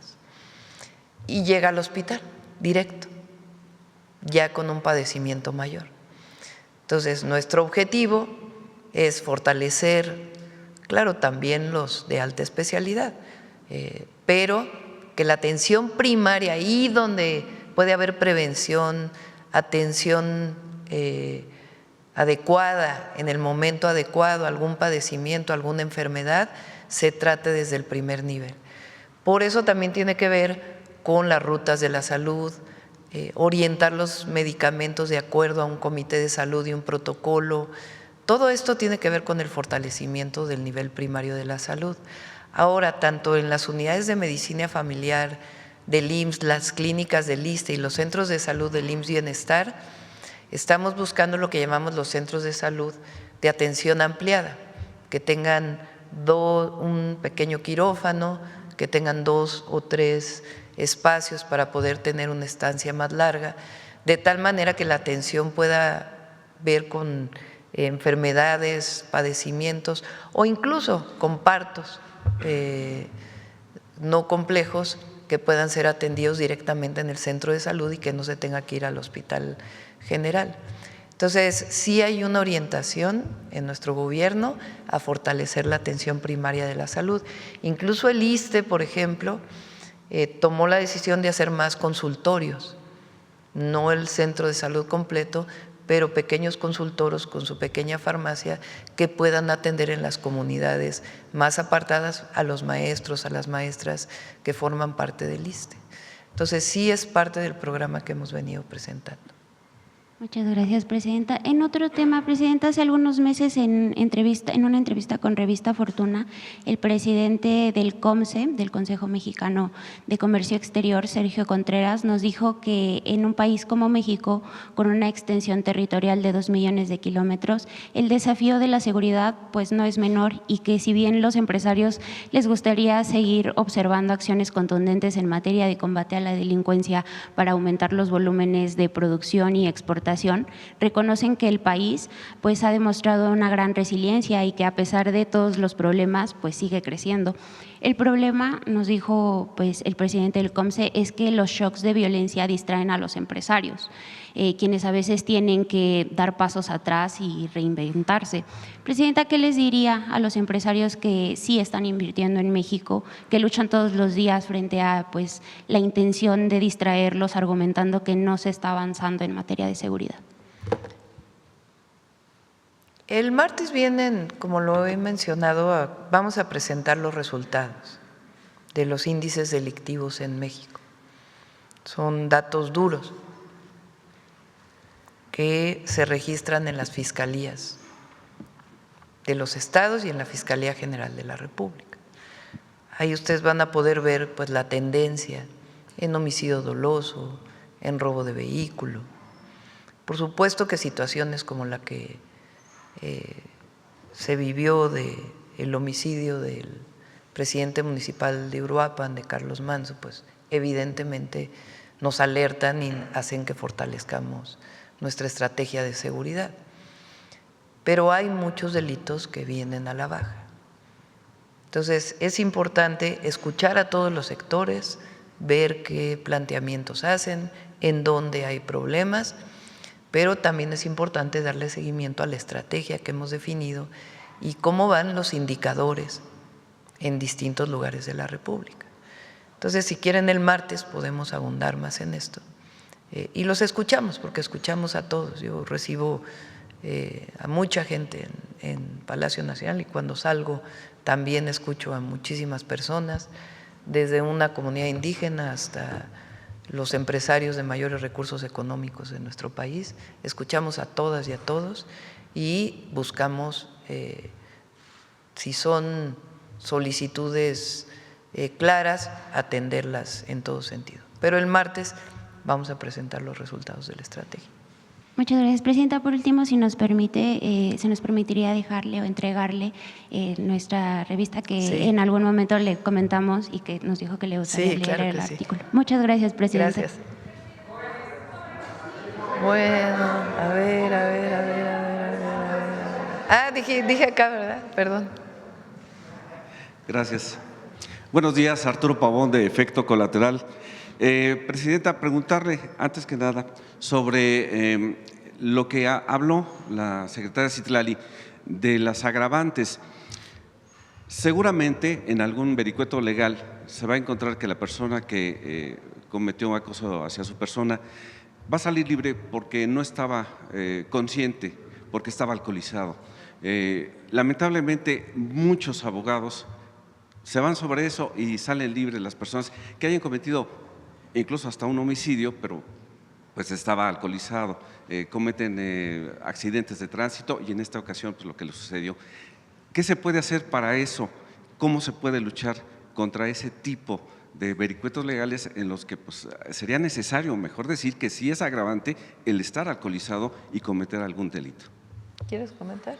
Y llega al hospital directo, ya con un padecimiento mayor. Entonces, nuestro objetivo es fortalecer, claro, también los de alta especialidad, pero que la atención primaria, ahí donde puede haber prevención, atención adecuada, en el momento adecuado, algún padecimiento, alguna enfermedad, se trate desde el primer nivel. Por eso también tiene que ver con las rutas de la salud, orientar los medicamentos de acuerdo a un comité de salud y un protocolo. Todo esto tiene que ver con el fortalecimiento del nivel primario de la salud. Ahora, tanto en las unidades de medicina familiar del IMSS, las clínicas del ISSSTE y los centros de salud del IMSS Bienestar, estamos buscando lo que llamamos los centros de salud de atención ampliada, que tengan un pequeño quirófano, que tengan 2 o 3 espacios para poder tener una estancia más larga, de tal manera que la atención pueda ver con enfermedades, padecimientos o incluso con partos no complejos que puedan ser atendidos directamente en el centro de salud y que no se tenga que ir al hospital general. Entonces, sí hay una orientación en nuestro gobierno a fortalecer la atención primaria de la salud. Incluso el ISSSTE, por ejemplo, tomó la decisión de hacer más consultorios, no el centro de salud completo, pero pequeños consultorios con su pequeña farmacia que puedan atender en las comunidades más apartadas a los maestros, a las maestras que forman parte del ISSSTE. Entonces, sí es parte del programa que hemos venido presentando. Muchas gracias, Presidenta. En otro tema, Presidenta, hace algunos meses en una entrevista con Revista Fortuna, el presidente del COMCE, del Consejo Mexicano de Comercio Exterior, Sergio Contreras, nos dijo que en un país como México, con una extensión territorial de 2 millones de kilómetros, el desafío de la seguridad pues no es menor y que si bien los empresarios les gustaría seguir observando acciones contundentes en materia de combate a la delincuencia para aumentar los volúmenes de producción y exportación, reconocen que el país pues ha demostrado una gran resiliencia y que a pesar de todos los problemas pues sigue creciendo. El problema, nos dijo pues el presidente del COMCE, es que los shocks de violencia distraen a los empresarios, quienes a veces tienen que dar pasos atrás y reinventarse. Presidenta, ¿qué les diría a los empresarios que sí están invirtiendo en México, que luchan todos los días frente a pues la intención de distraerlos, argumentando que no se está avanzando en materia de seguridad? El martes vienen, como lo he mencionado, vamos a presentar los resultados de los índices delictivos en México. Son datos duros que se registran en las fiscalías de los estados y en la Fiscalía General de la República. Ahí ustedes van a poder ver pues la tendencia en homicidio doloso, en robo de vehículo. Por supuesto que situaciones como la que se vivió del homicidio del presidente municipal de Uruapan, de Carlos Manso, pues evidentemente nos alertan y hacen que fortalezcamos nuestra estrategia de seguridad. Pero hay muchos delitos que vienen a la baja. Entonces, es importante escuchar a todos los sectores, ver qué planteamientos hacen, en dónde hay problemas, pero también es importante darle seguimiento a la estrategia que hemos definido y cómo van los indicadores en distintos lugares de la República. Entonces, si quieren el martes podemos abundar más en esto. Y los escuchamos, porque escuchamos a todos. Yo recibo a mucha gente en Palacio Nacional y cuando salgo también escucho a muchísimas personas, desde una comunidad indígena hasta los empresarios de mayores recursos económicos de nuestro país. Escuchamos a todas y a todos y buscamos, si son solicitudes claras, atenderlas en todo sentido. Pero el martes vamos a presentar los resultados de la estrategia. Muchas gracias, Presidenta. Por último, si nos permite, se nos permitiría dejarle o entregarle nuestra revista que sí, en algún momento le comentamos y que nos dijo que le gustaría sí, leer claro el que sí. artículo. Muchas gracias, Presidenta. Gracias. Bueno, a ver. Ah, dije acá, ¿verdad? Perdón. Gracias. Buenos días, Arturo Pavón, de Efecto Colateral. Presidenta, preguntarle antes que nada sobre lo que habló la secretaria Citlali de las agravantes. Seguramente en algún vericueto legal se va a encontrar que la persona que cometió acoso hacia su persona va a salir libre porque no estaba consciente, porque estaba alcoholizado. Lamentablemente muchos abogados se van sobre eso y salen libres las personas que hayan cometido incluso hasta un homicidio, pero pues estaba alcoholizado, cometen accidentes de tránsito y en esta ocasión pues lo que le sucedió. ¿Qué se puede hacer para eso? ¿Cómo se puede luchar contra ese tipo de vericuetos legales en los que pues, sería necesario, mejor decir, que sí es agravante el estar alcoholizado y cometer algún delito? ¿Quieres comentar?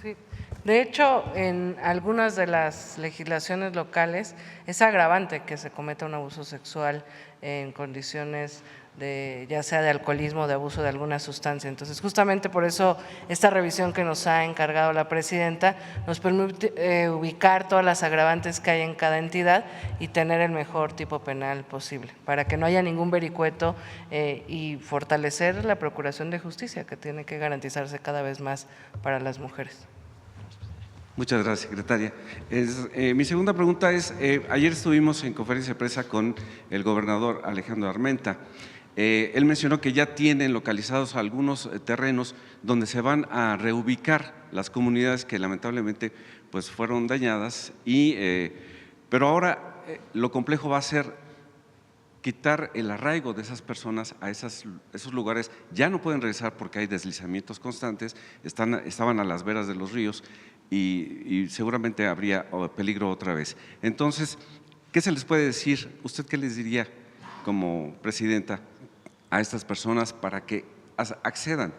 Sí. De hecho, en algunas de las legislaciones locales es agravante que se cometa un abuso sexual en condiciones de, ya sea de alcoholismo o de abuso de alguna sustancia. Entonces, justamente por eso esta revisión que nos ha encargado la Presidenta nos permite ubicar todas las agravantes que hay en cada entidad y tener el mejor tipo penal posible, para que no haya ningún vericueto y fortalecer la procuración de justicia que tiene que garantizarse cada vez más para las mujeres. Muchas gracias, secretaria. Mi segunda pregunta es, ayer estuvimos en conferencia de prensa con el gobernador Alejandro Armenta. Él mencionó que ya tienen localizados algunos terrenos donde se van a reubicar las comunidades que lamentablemente pues, fueron dañadas, pero ahora lo complejo va a ser quitar el arraigo de esas personas a esos lugares. Ya no pueden regresar porque hay deslizamientos constantes, estaban a las veras de los ríos y seguramente habría peligro otra vez. Entonces, ¿qué se les puede decir? ¿Usted qué les diría como presidenta a estas personas para que accedan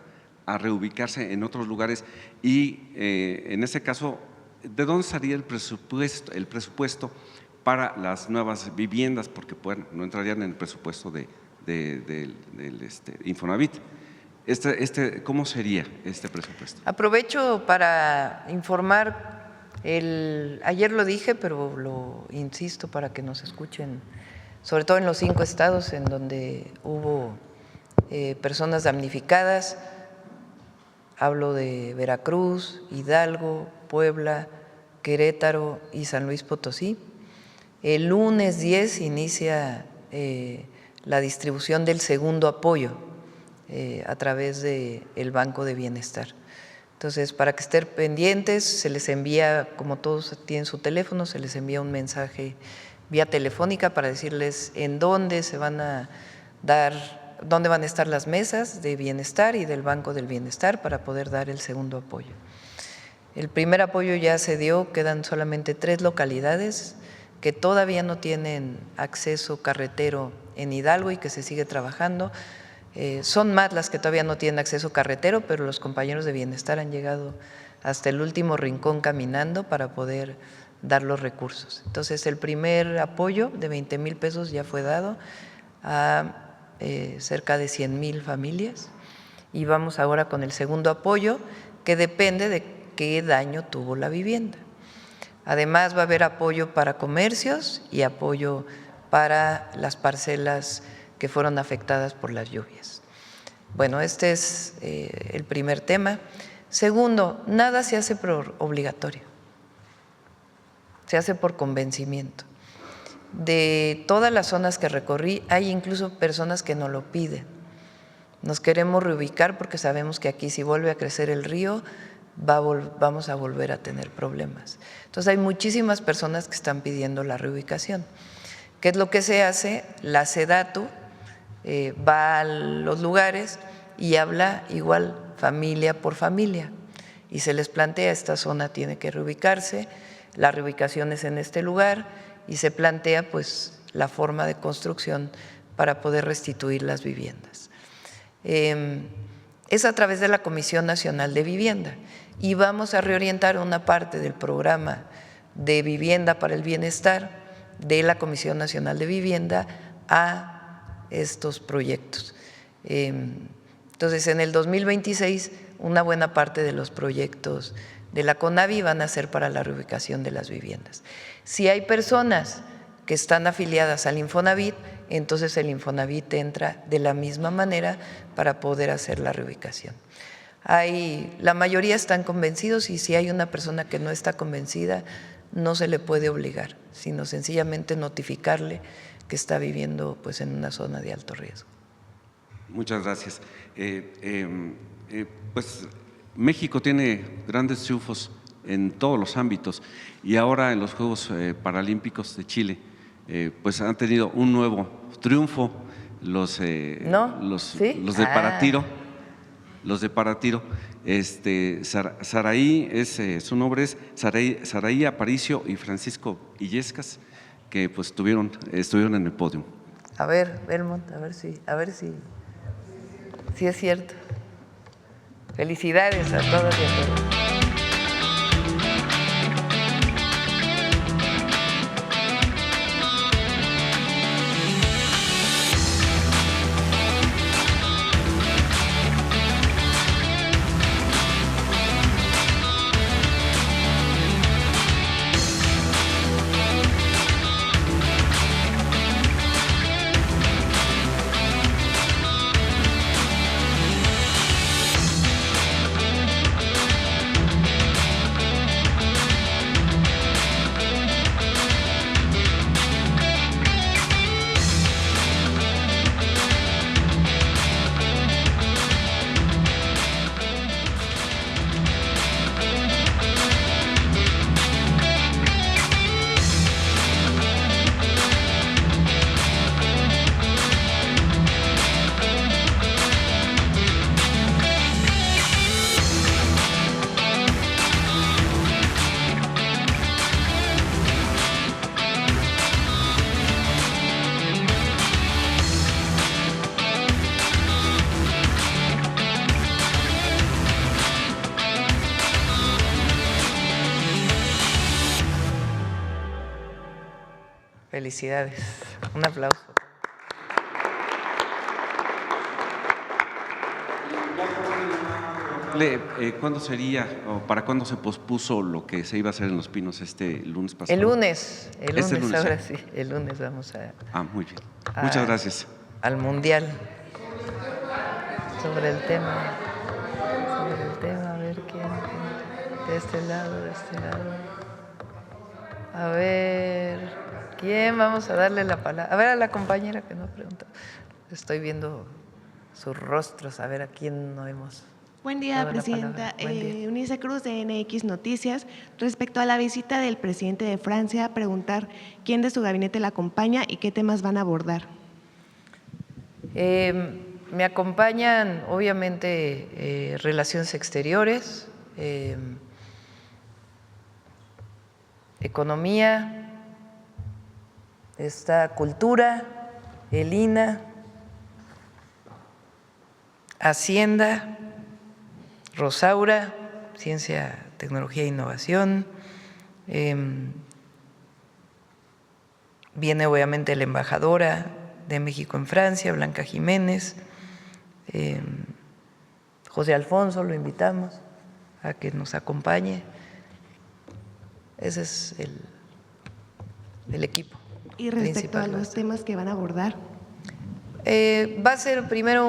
a reubicarse en otros lugares? Y en este caso, ¿de dónde estaría el presupuesto para las nuevas viviendas? Porque bueno, no entrarían en el presupuesto del Infonavit. ¿Cómo sería este presupuesto? Aprovecho para informar, ayer lo dije, pero lo insisto para que nos escuchen, sobre todo en los 5 estados en donde hubo personas damnificadas. Hablo de Veracruz, Hidalgo, Puebla, Querétaro y San Luis Potosí. El lunes 10 inicia la distribución del segundo apoyo a través del Banco de Bienestar. Entonces, para que estén pendientes, se les envía, como todos tienen su teléfono, se les envía un mensaje vía telefónica para decirles en dónde se van a dar, dónde van a estar las mesas de bienestar y del Banco del Bienestar para poder dar el segundo apoyo. El primer apoyo ya se dio, quedan solamente 3 localidades que todavía no tienen acceso carretero en Hidalgo y que se sigue trabajando. Son más las que todavía no tienen acceso carretero, pero los compañeros de bienestar han llegado hasta el último rincón caminando para poder dar los recursos. Entonces, el primer apoyo de 20,000 pesos ya fue dado a cerca de 100,000 familias y vamos ahora con el segundo apoyo, que depende de qué daño tuvo la vivienda. Además, va a haber apoyo para comercios y apoyo para las parcelas que fueron afectadas por las lluvias. Bueno, este es el primer tema. Segundo, nada se hace por obligatorio, se hace por convencimiento. De todas las zonas que recorrí, hay incluso personas que nos lo piden. Nos queremos reubicar porque sabemos que aquí, si vuelve a crecer el río, vamos a volver a tener problemas. Entonces, hay muchísimas personas que están pidiendo la reubicación. ¿Qué es lo que se hace? La SEDATU va a los lugares y habla igual familia por familia y se les plantea: esta zona tiene que reubicarse, la reubicación es en este lugar, y se plantea pues la forma de construcción para poder restituir las viviendas. Es a través de la Comisión Nacional de Vivienda y vamos a reorientar una parte del programa de vivienda para el bienestar de la Comisión Nacional de Vivienda a estos proyectos. Entonces, en el 2026, una buena parte de los proyectos de la CONAVI van a ser para la reubicación de las viviendas. Si hay personas que están afiliadas al Infonavit, entonces el Infonavit entra de la misma manera para poder hacer la reubicación. La mayoría están convencidos, y si hay una persona que no está convencida, no se le puede obligar, sino sencillamente notificarle que está viviendo pues en una zona de alto riesgo. Muchas gracias. Pues México tiene grandes triunfos en todos los ámbitos, y ahora en los Juegos Paralímpicos de Chile pues han tenido un nuevo triunfo los de paratiro. Los de paratiro, Saraí, su nombre es Saraí Aparicio y Francisco Illescas, que pues estuvieron en el podio. A ver, Belmont, a ver si es cierto. Felicidades a todas y a todos. Felicidades. Un aplauso. ¿Cuándo sería o para cuándo se pospuso lo que se iba a hacer en Los Pinos este lunes pasado? El lunes, ahora ¿sí? Sí, el lunes vamos a… Muy bien. Muchas gracias. Al Mundial. Sobre el tema, a ver quién. De este lado. A ver, ¿quién? Vamos a darle la palabra. A ver, a la compañera que nos preguntó. Estoy viendo sus rostros, a ver a quién no hemos… Buen día, presidenta. Eunice Cruz, de NX Noticias. Respecto a la visita del presidente de Francia, preguntar quién de su gabinete la acompaña y qué temas van a abordar. Me acompañan, obviamente, Relaciones Exteriores, Economía, está Cultura, el INA, Hacienda, Rosaura, Ciencia, Tecnología e Innovación. Viene obviamente la embajadora de México en Francia, Blanca Jiménez. José Alfonso lo invitamos a que nos acompañe. Ese es el equipo. Y respecto principal. a los temas que van a abordar. Va a ser primero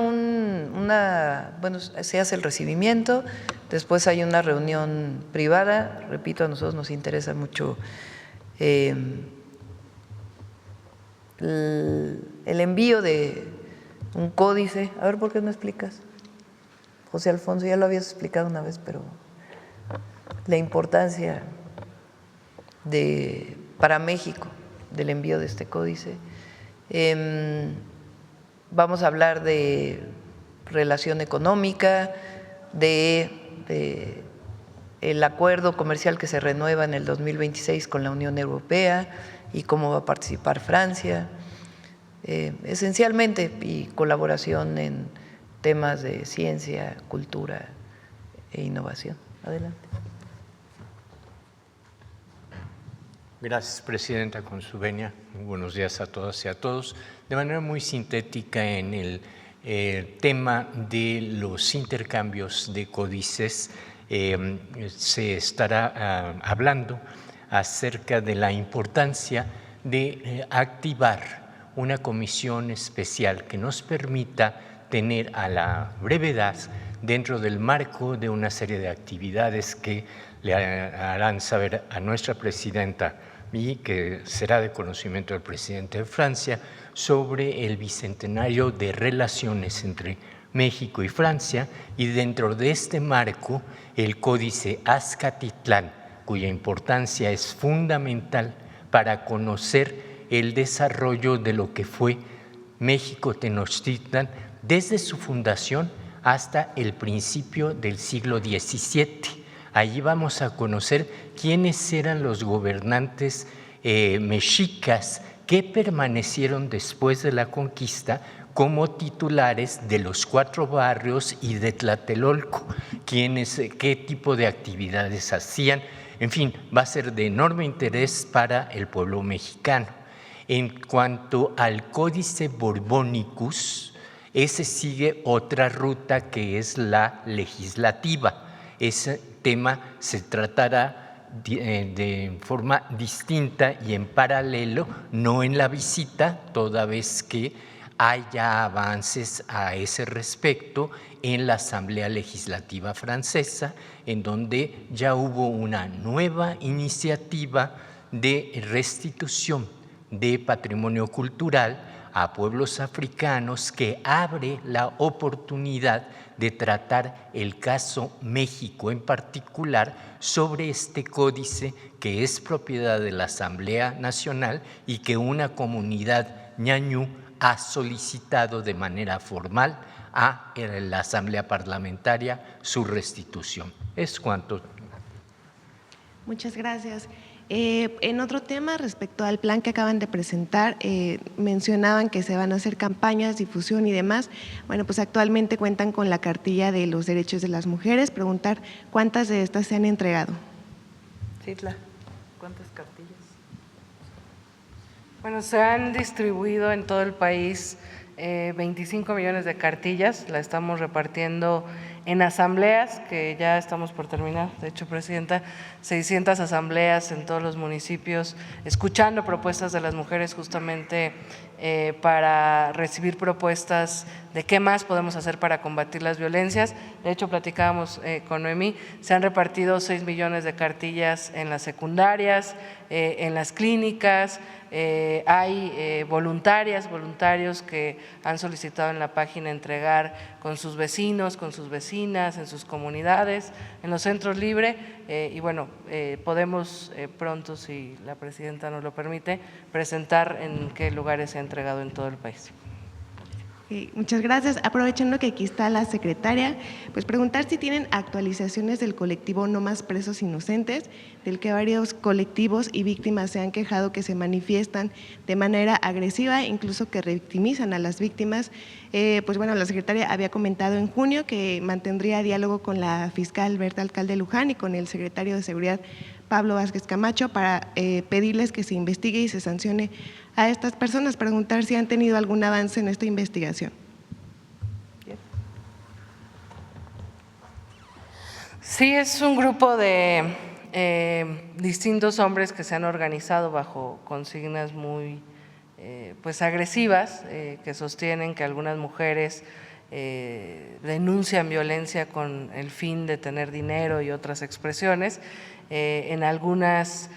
se hace el recibimiento, después hay una reunión privada. Repito, a nosotros nos interesa mucho el envío de un códice. A ver, ¿por qué no explicas? José Alfonso, ya lo habías explicado una vez, pero la importancia para México del envío de este códice. Vamos a hablar de relación económica, de el acuerdo comercial que se renueva en el 2026 con la Unión Europea y cómo va a participar Francia, esencialmente, y colaboración en temas de ciencia, cultura e innovación. Adelante. Gracias, Presidenta, con su venia. Muy buenos días a todas y a todos. De manera muy sintética, en el tema de los intercambios de códices, se estará hablando acerca de la importancia de activar una comisión especial que nos permita tener a la brevedad, dentro del marco de una serie de actividades que le harán saber a nuestra presidenta y que será de conocimiento del presidente de Francia, sobre el bicentenario de relaciones entre México y Francia, y dentro de este marco el Códice Azcatitlán, cuya importancia es fundamental para conocer el desarrollo de lo que fue México Tenochtitlan desde su fundación hasta el principio del siglo XVII. Allí vamos a conocer quiénes eran los gobernantes mexicas que permanecieron después de la conquista como titulares de los 4 barrios y de Tlatelolco, qué tipo de actividades hacían. En fin, va a ser de enorme interés para el pueblo mexicano. En cuanto al Códice Borbónicus, ese sigue otra ruta que es la legislativa. Ese tema se tratará de forma distinta y en paralelo, no en la visita, toda vez que haya avances a ese respecto en la Asamblea Legislativa Francesa, en donde ya hubo una nueva iniciativa de restitución de patrimonio cultural a pueblos africanos, que abre la oportunidad de tratar el caso México en particular sobre este códice que es propiedad de la Asamblea Nacional y que una comunidad ñañú ha solicitado de manera formal a la Asamblea Parlamentaria su restitución. Es cuanto. Muchas gracias. En otro tema, respecto al plan que acaban de presentar, mencionaban que se van a hacer campañas, difusión y demás. Bueno, pues actualmente cuentan con la cartilla de los derechos de las mujeres. Preguntar cuántas de estas se han entregado. Citla, ¿cuántas cartillas? Bueno, se han distribuido en todo el país 25 millones de cartillas. La estamos repartiendo en asambleas, que ya estamos por terminar, de hecho, Presidenta, 600 asambleas en todos los municipios, escuchando propuestas de las mujeres justamente para recibir propuestas de qué más podemos hacer para combatir las violencias. De hecho, platicábamos con Noemí, se han repartido 6 millones de cartillas en las secundarias, en las clínicas. Hay voluntarios que han solicitado en la página entregar con sus vecinos, con sus vecinas, en sus comunidades, en los centros libres, y bueno, podemos pronto, si la Presidenta nos lo permite, presentar en qué lugares se ha entregado en todo el país. Muchas gracias. Aprovechando que aquí está la secretaria, pues preguntar si tienen actualizaciones del colectivo No Más Presos Inocentes, del que varios colectivos y víctimas se han quejado que se manifiestan de manera agresiva, incluso que revictimizan a las víctimas. Pues bueno, la secretaria había comentado en junio que mantendría diálogo con la fiscal Berta Alcalde Luján y con el secretario de Seguridad Pablo Vázquez Camacho para pedirles que se investigue y se sancione a estas personas, preguntar si han tenido algún avance en esta investigación. Sí, es un grupo de distintos hombres que se han organizado bajo consignas muy pues agresivas, que sostienen que algunas mujeres denuncian violencia con el fin de tener dinero y otras expresiones. En algunas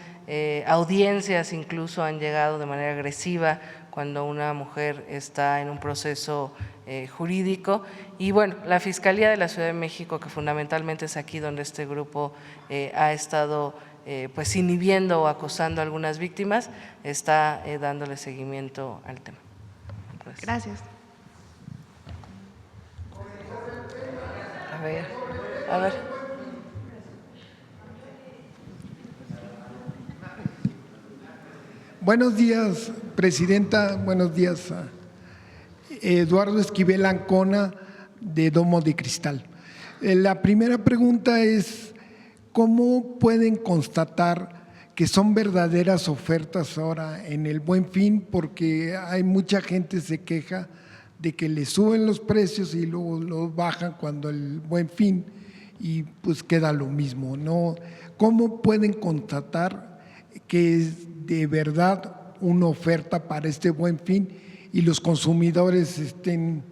audiencias incluso han llegado de manera agresiva cuando una mujer está en un proceso jurídico. Y bueno, la Fiscalía de la Ciudad de México, que fundamentalmente es aquí donde este grupo ha estado pues inhibiendo o acosando a algunas víctimas, está dándole seguimiento al tema. Gracias. A ver. Buenos días, presidenta. Buenos días, Eduardo Esquivel Ancona, de Domo de Cristal. La primera pregunta es, ¿cómo pueden constatar que son verdaderas ofertas ahora en el Buen Fin? Porque hay mucha gente que se queja de que le suben los precios y luego los bajan cuando el Buen Fin y pues queda lo mismo, ¿no? ¿Cómo pueden constatar que es de verdad una oferta para este Buen Fin y los consumidores estén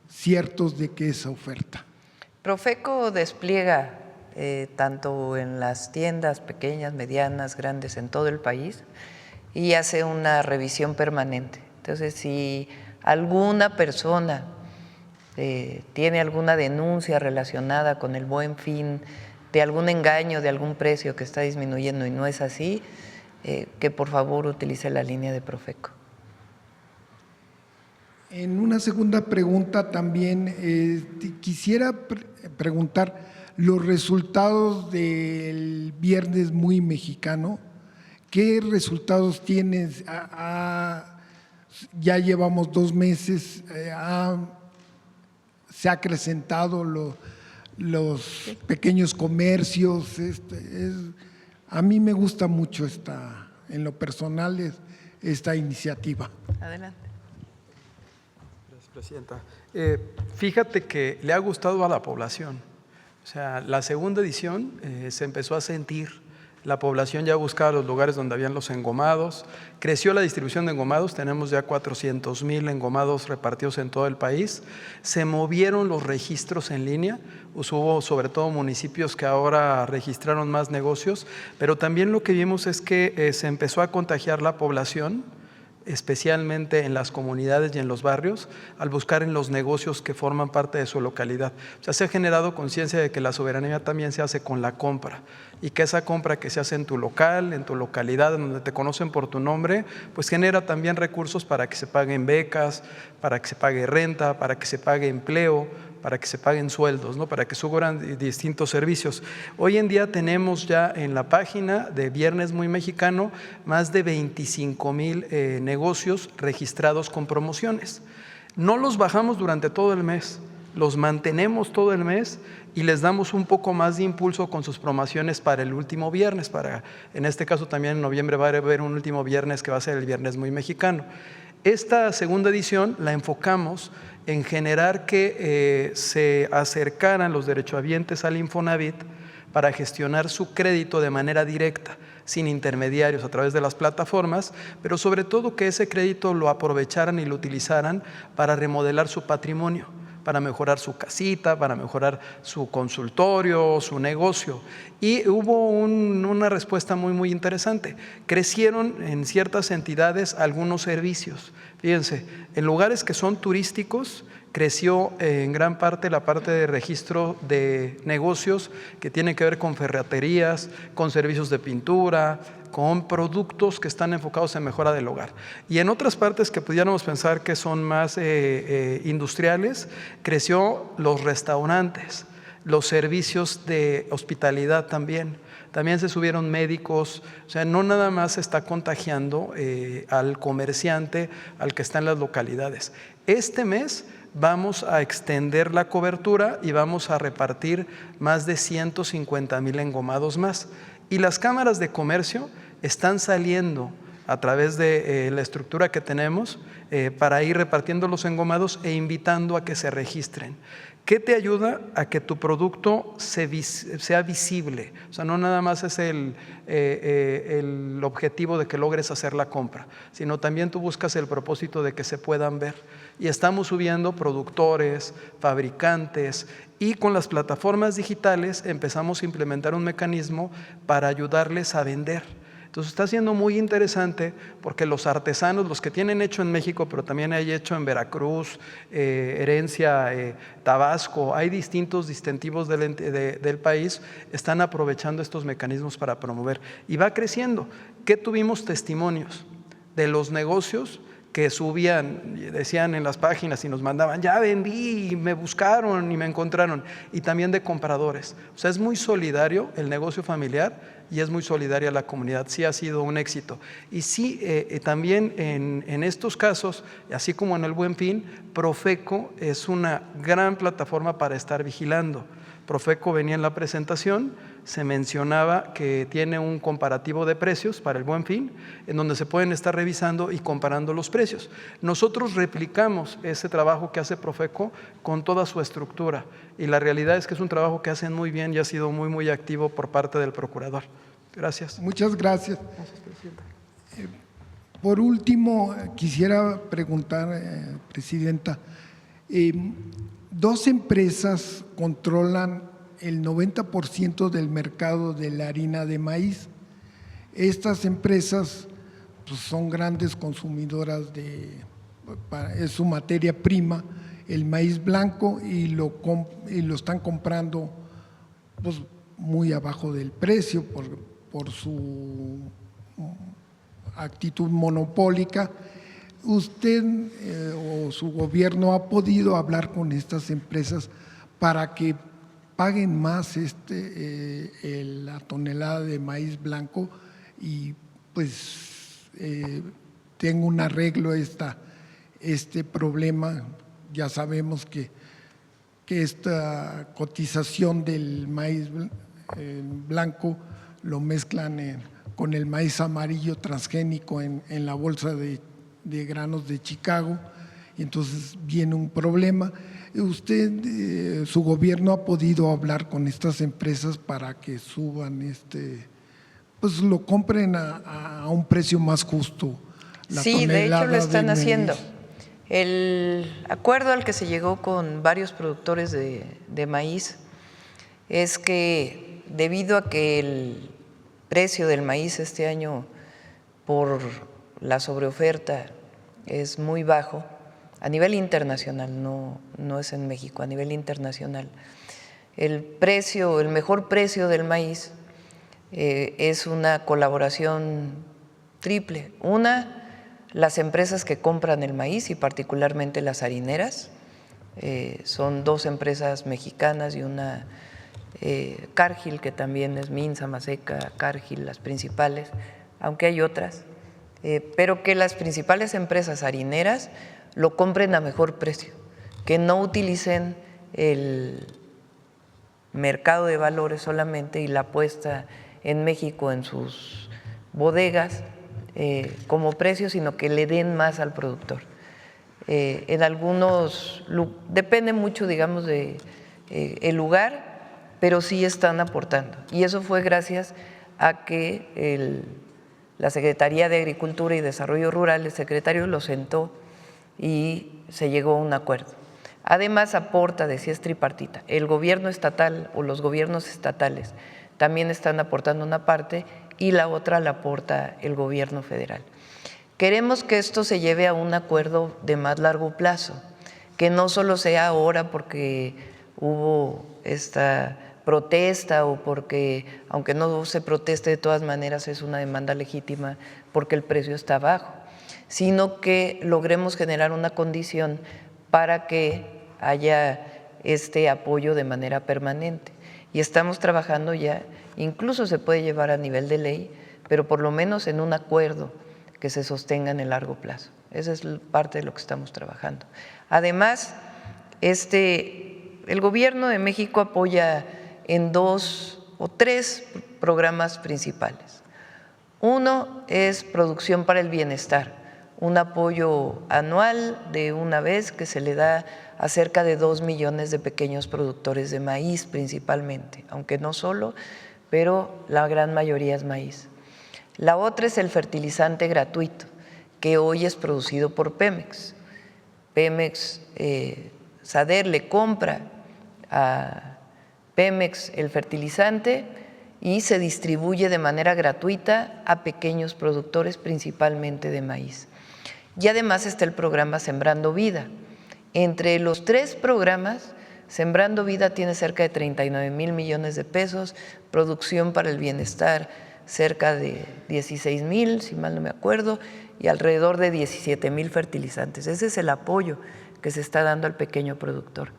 ciertos de que es oferta? Profeco despliega tanto en las tiendas pequeñas, medianas, grandes en todo el país y hace una revisión permanente. Entonces, si alguna persona tiene alguna denuncia relacionada con el Buen Fin, de algún engaño, de algún precio que está disminuyendo y no es así, que por favor utilice la línea de Profeco. En una segunda pregunta también quisiera preguntar los resultados del Viernes Muy Mexicano. ¿Qué resultados tienes? Ya llevamos 2 meses, se ha acrecentado los pequeños comercios. A mí me gusta mucho en lo personal esta iniciativa. Adelante. Gracias, presidenta. Fíjate que le ha gustado a la población. O sea, la segunda edición se empezó a sentir. La población ya buscaba los lugares donde habían los engomados. Creció la distribución de engomados, tenemos ya 400,000 engomados repartidos en todo el país. Se movieron los registros en línea, hubo sobre todo municipios que ahora registraron más negocios, pero también lo que vimos es que se empezó a contagiar la población, especialmente en las comunidades y en los barrios, al buscar en los negocios que forman parte de su localidad. O sea, se ha generado conciencia de que la soberanía también se hace con la compra y que esa compra que se hace en tu local, en tu localidad, en donde te conocen por tu nombre, pues genera también recursos para que se paguen becas, para que se pague renta, para que se pague empleo, para que se paguen sueldos, ¿no? Para que suban distintos servicios. Hoy en día tenemos ya en la página de Viernes Muy Mexicano más de 25,000 negocios registrados con promociones. No los bajamos durante todo el mes, los mantenemos todo el mes y les damos un poco más de impulso con sus promociones para el último viernes. En este caso también en noviembre va a haber un último viernes que va a ser el Viernes Muy Mexicano. Esta segunda edición la enfocamos en generar que se acercaran los derechohabientes al Infonavit para gestionar su crédito de manera directa, sin intermediarios, a través de las plataformas, pero sobre todo que ese crédito lo aprovecharan y lo utilizaran para remodelar su patrimonio, para mejorar su casita, para mejorar su consultorio, su negocio. Y hubo una respuesta muy interesante. Crecieron en ciertas entidades algunos servicios. Fíjense, en lugares que son turísticos creció en gran parte la parte de registro de negocios que tienen que ver con ferreterías, con servicios de pintura, con productos que están enfocados en mejora del hogar. Y en otras partes que pudiéramos pensar que son más industriales, creció los restaurantes, los servicios de hospitalidad también. También se subieron médicos, o sea, no nada más se está contagiando al comerciante, al que está en las localidades. Este mes vamos a extender la cobertura y vamos a repartir más de 150,000 engomados más. Y las cámaras de comercio están saliendo a través de la estructura que tenemos para ir repartiendo los engomados e invitando a que se registren. ¿Qué te ayuda a que tu producto sea visible? O sea, no nada más es el objetivo de que logres hacer la compra, sino también tú buscas el propósito de que se puedan ver. Y estamos subiendo productores, fabricantes, y con las plataformas digitales empezamos a implementar un mecanismo para ayudarles a vender. Entonces está siendo muy interesante porque los artesanos, los que tienen hecho en México, pero también hay hecho en Veracruz, Herencia, Tabasco, hay distintos distintivos del país, están aprovechando estos mecanismos para promover. Y va creciendo. ¿Qué tuvimos testimonios de los negocios que subían, decían en las páginas y nos mandaban, ya vendí, y me buscaron y me encontraron, y también de compradores? O sea, es muy solidario el negocio familiar y es muy solidaria la comunidad. Sí ha sido un éxito. Y sí, también en estos casos, así como en el Buen Fin, Profeco es una gran plataforma para estar vigilando. Profeco venía en la presentación, se mencionaba que tiene un comparativo de precios para el Buen Fin, en donde se pueden estar revisando y comparando los precios. Nosotros replicamos ese trabajo que hace Profeco con toda su estructura, y la realidad es que es un trabajo que hacen muy bien y ha sido muy, muy activo por parte del procurador. Gracias. Muchas gracias. Gracias, presidenta. Por último, quisiera preguntar, presidenta, 2 empresas controlan el 90% del mercado de la harina de maíz. Estas empresas pues, son grandes consumidoras es su materia prima, el maíz blanco, y lo están comprando pues, muy abajo del precio por su actitud monopólica. ¿Usted o su gobierno ha podido hablar con estas empresas para que paguen más la tonelada de maíz blanco y pues tenga un arreglo este problema? Ya sabemos que esta cotización del maíz blanco lo mezclan con el maíz amarillo transgénico en la bolsa de granos de Chicago, y entonces viene un problema. ¿Usted, su gobierno, ha podido hablar con estas empresas para que suban pues lo compren a un precio más justo? Sí, de hecho lo están haciendo. El acuerdo al que se llegó con varios productores de maíz es que debido a que el precio del maíz este año por la sobreoferta es muy bajo a nivel internacional, no es en México, a nivel internacional. El mejor precio del maíz es una colaboración triple. Una, las empresas que compran el maíz y particularmente las harineras, son 2 empresas mexicanas y una Cargill, que también es Minza, Maseca, Cargill, las principales, aunque hay otras, pero que las principales empresas harineras lo compren a mejor precio, que no utilicen el mercado de valores solamente y la puesta en México en sus bodegas como precio, sino que le den más al productor. En algunos, depende mucho, digamos, de el lugar, pero sí están aportando. Y eso fue gracias a que la Secretaría de Agricultura y Desarrollo Rural, el secretario lo sentó y se llegó a un acuerdo. Además aporta, decía, es tripartita, el gobierno estatal o los gobiernos estatales también están aportando una parte y la otra la aporta el gobierno federal. Queremos que esto se lleve a un acuerdo de más largo plazo, que no solo sea ahora porque hubo esta protesta o porque, aunque no se proteste de todas maneras, es una demanda legítima porque el precio está bajo, sino que logremos generar una condición para que haya este apoyo de manera permanente. Y estamos trabajando ya, incluso se puede llevar a nivel de ley, pero por lo menos en un acuerdo que se sostenga en el largo plazo. Esa es parte de lo que estamos trabajando. Además, el Gobierno de México apoya en 2 o 3 programas principales. Uno es Producción para el Bienestar, un apoyo anual de una vez que se le da a cerca de 2 millones de pequeños productores de maíz principalmente, aunque no solo, pero la gran mayoría es maíz. La otra es el fertilizante gratuito, que hoy es producido por Pemex. Pemex, SADER le compra a Pemex el fertilizante y se distribuye de manera gratuita a pequeños productores, principalmente de maíz. Y además está el programa Sembrando Vida. Entre los 3 programas, Sembrando Vida tiene cerca de 39,000 millones de pesos, Producción para el Bienestar cerca de 16,000, si mal no me acuerdo, y alrededor de 17,000 fertilizantes. Ese es el apoyo que se está dando al pequeño productor.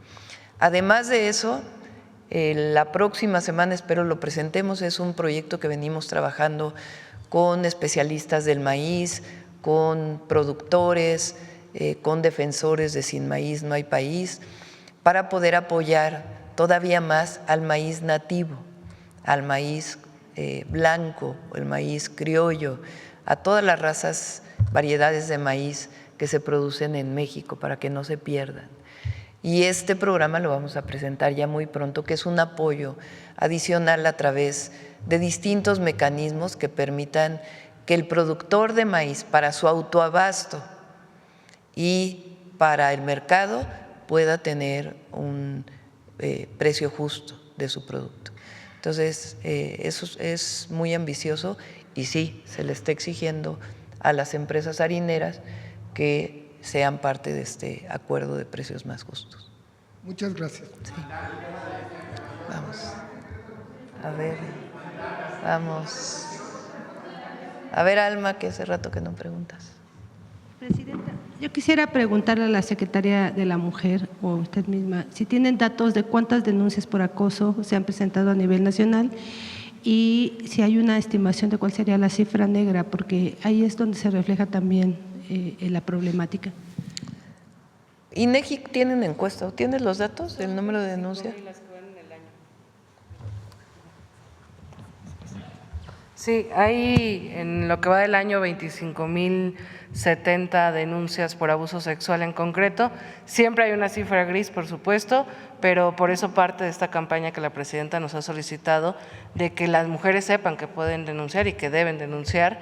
Además de eso, la próxima semana espero lo presentemos, es un proyecto que venimos trabajando con especialistas del maíz, con productores, con defensores de Sin Maíz No Hay País, para poder apoyar todavía más al maíz nativo, al maíz blanco, el maíz criollo, a todas las razas, variedades de maíz que se producen en México para que no se pierdan. Y este programa lo vamos a presentar ya muy pronto, que es un apoyo adicional a través de distintos mecanismos que permitan que el productor de maíz, para su autoabasto y para el mercado, pueda tener un precio justo de su producto. Entonces, eso es muy ambicioso y sí, se le está exigiendo a las empresas harineras que sean parte de este acuerdo de precios más justos. Muchas gracias. Sí. Vamos. A ver, vamos. A ver, Alma, que hace rato que no preguntas. Presidenta, yo quisiera preguntarle a la Secretaría de la Mujer o usted misma si tienen datos de cuántas denuncias por acoso se han presentado a nivel nacional y si hay una estimación de cuál sería la cifra negra, porque ahí es donde se refleja también la problemática. INEGI tiene una encuesta, ¿tienes los datos del número de denuncias? Sí, hay en lo que va del año 25,070 denuncias por abuso sexual en concreto. Siempre hay una cifra gris, por supuesto, pero por eso parte de esta campaña que la presidenta nos ha solicitado de que las mujeres sepan que pueden denunciar y que deben denunciar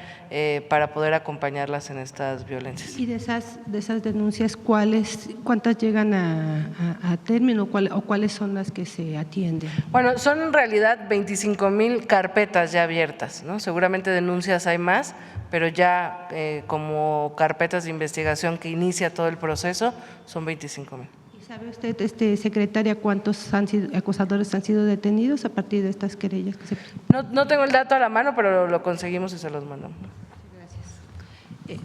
para poder acompañarlas en estas violencias. Y de esas denuncias, ¿cuántas llegan a término o cuáles son las que se atienden? Bueno, son en realidad 25,000 carpetas ya abiertas, ¿no? Seguramente denuncias hay más, pero ya como carpetas de investigación que inicia todo el proceso son 25,000. ¿Y sabe usted, secretaria, cuántos acosadores han sido detenidos a partir de estas querellas que se presentan? No tengo el dato a la mano, pero lo conseguimos y se los mandamos. Gracias.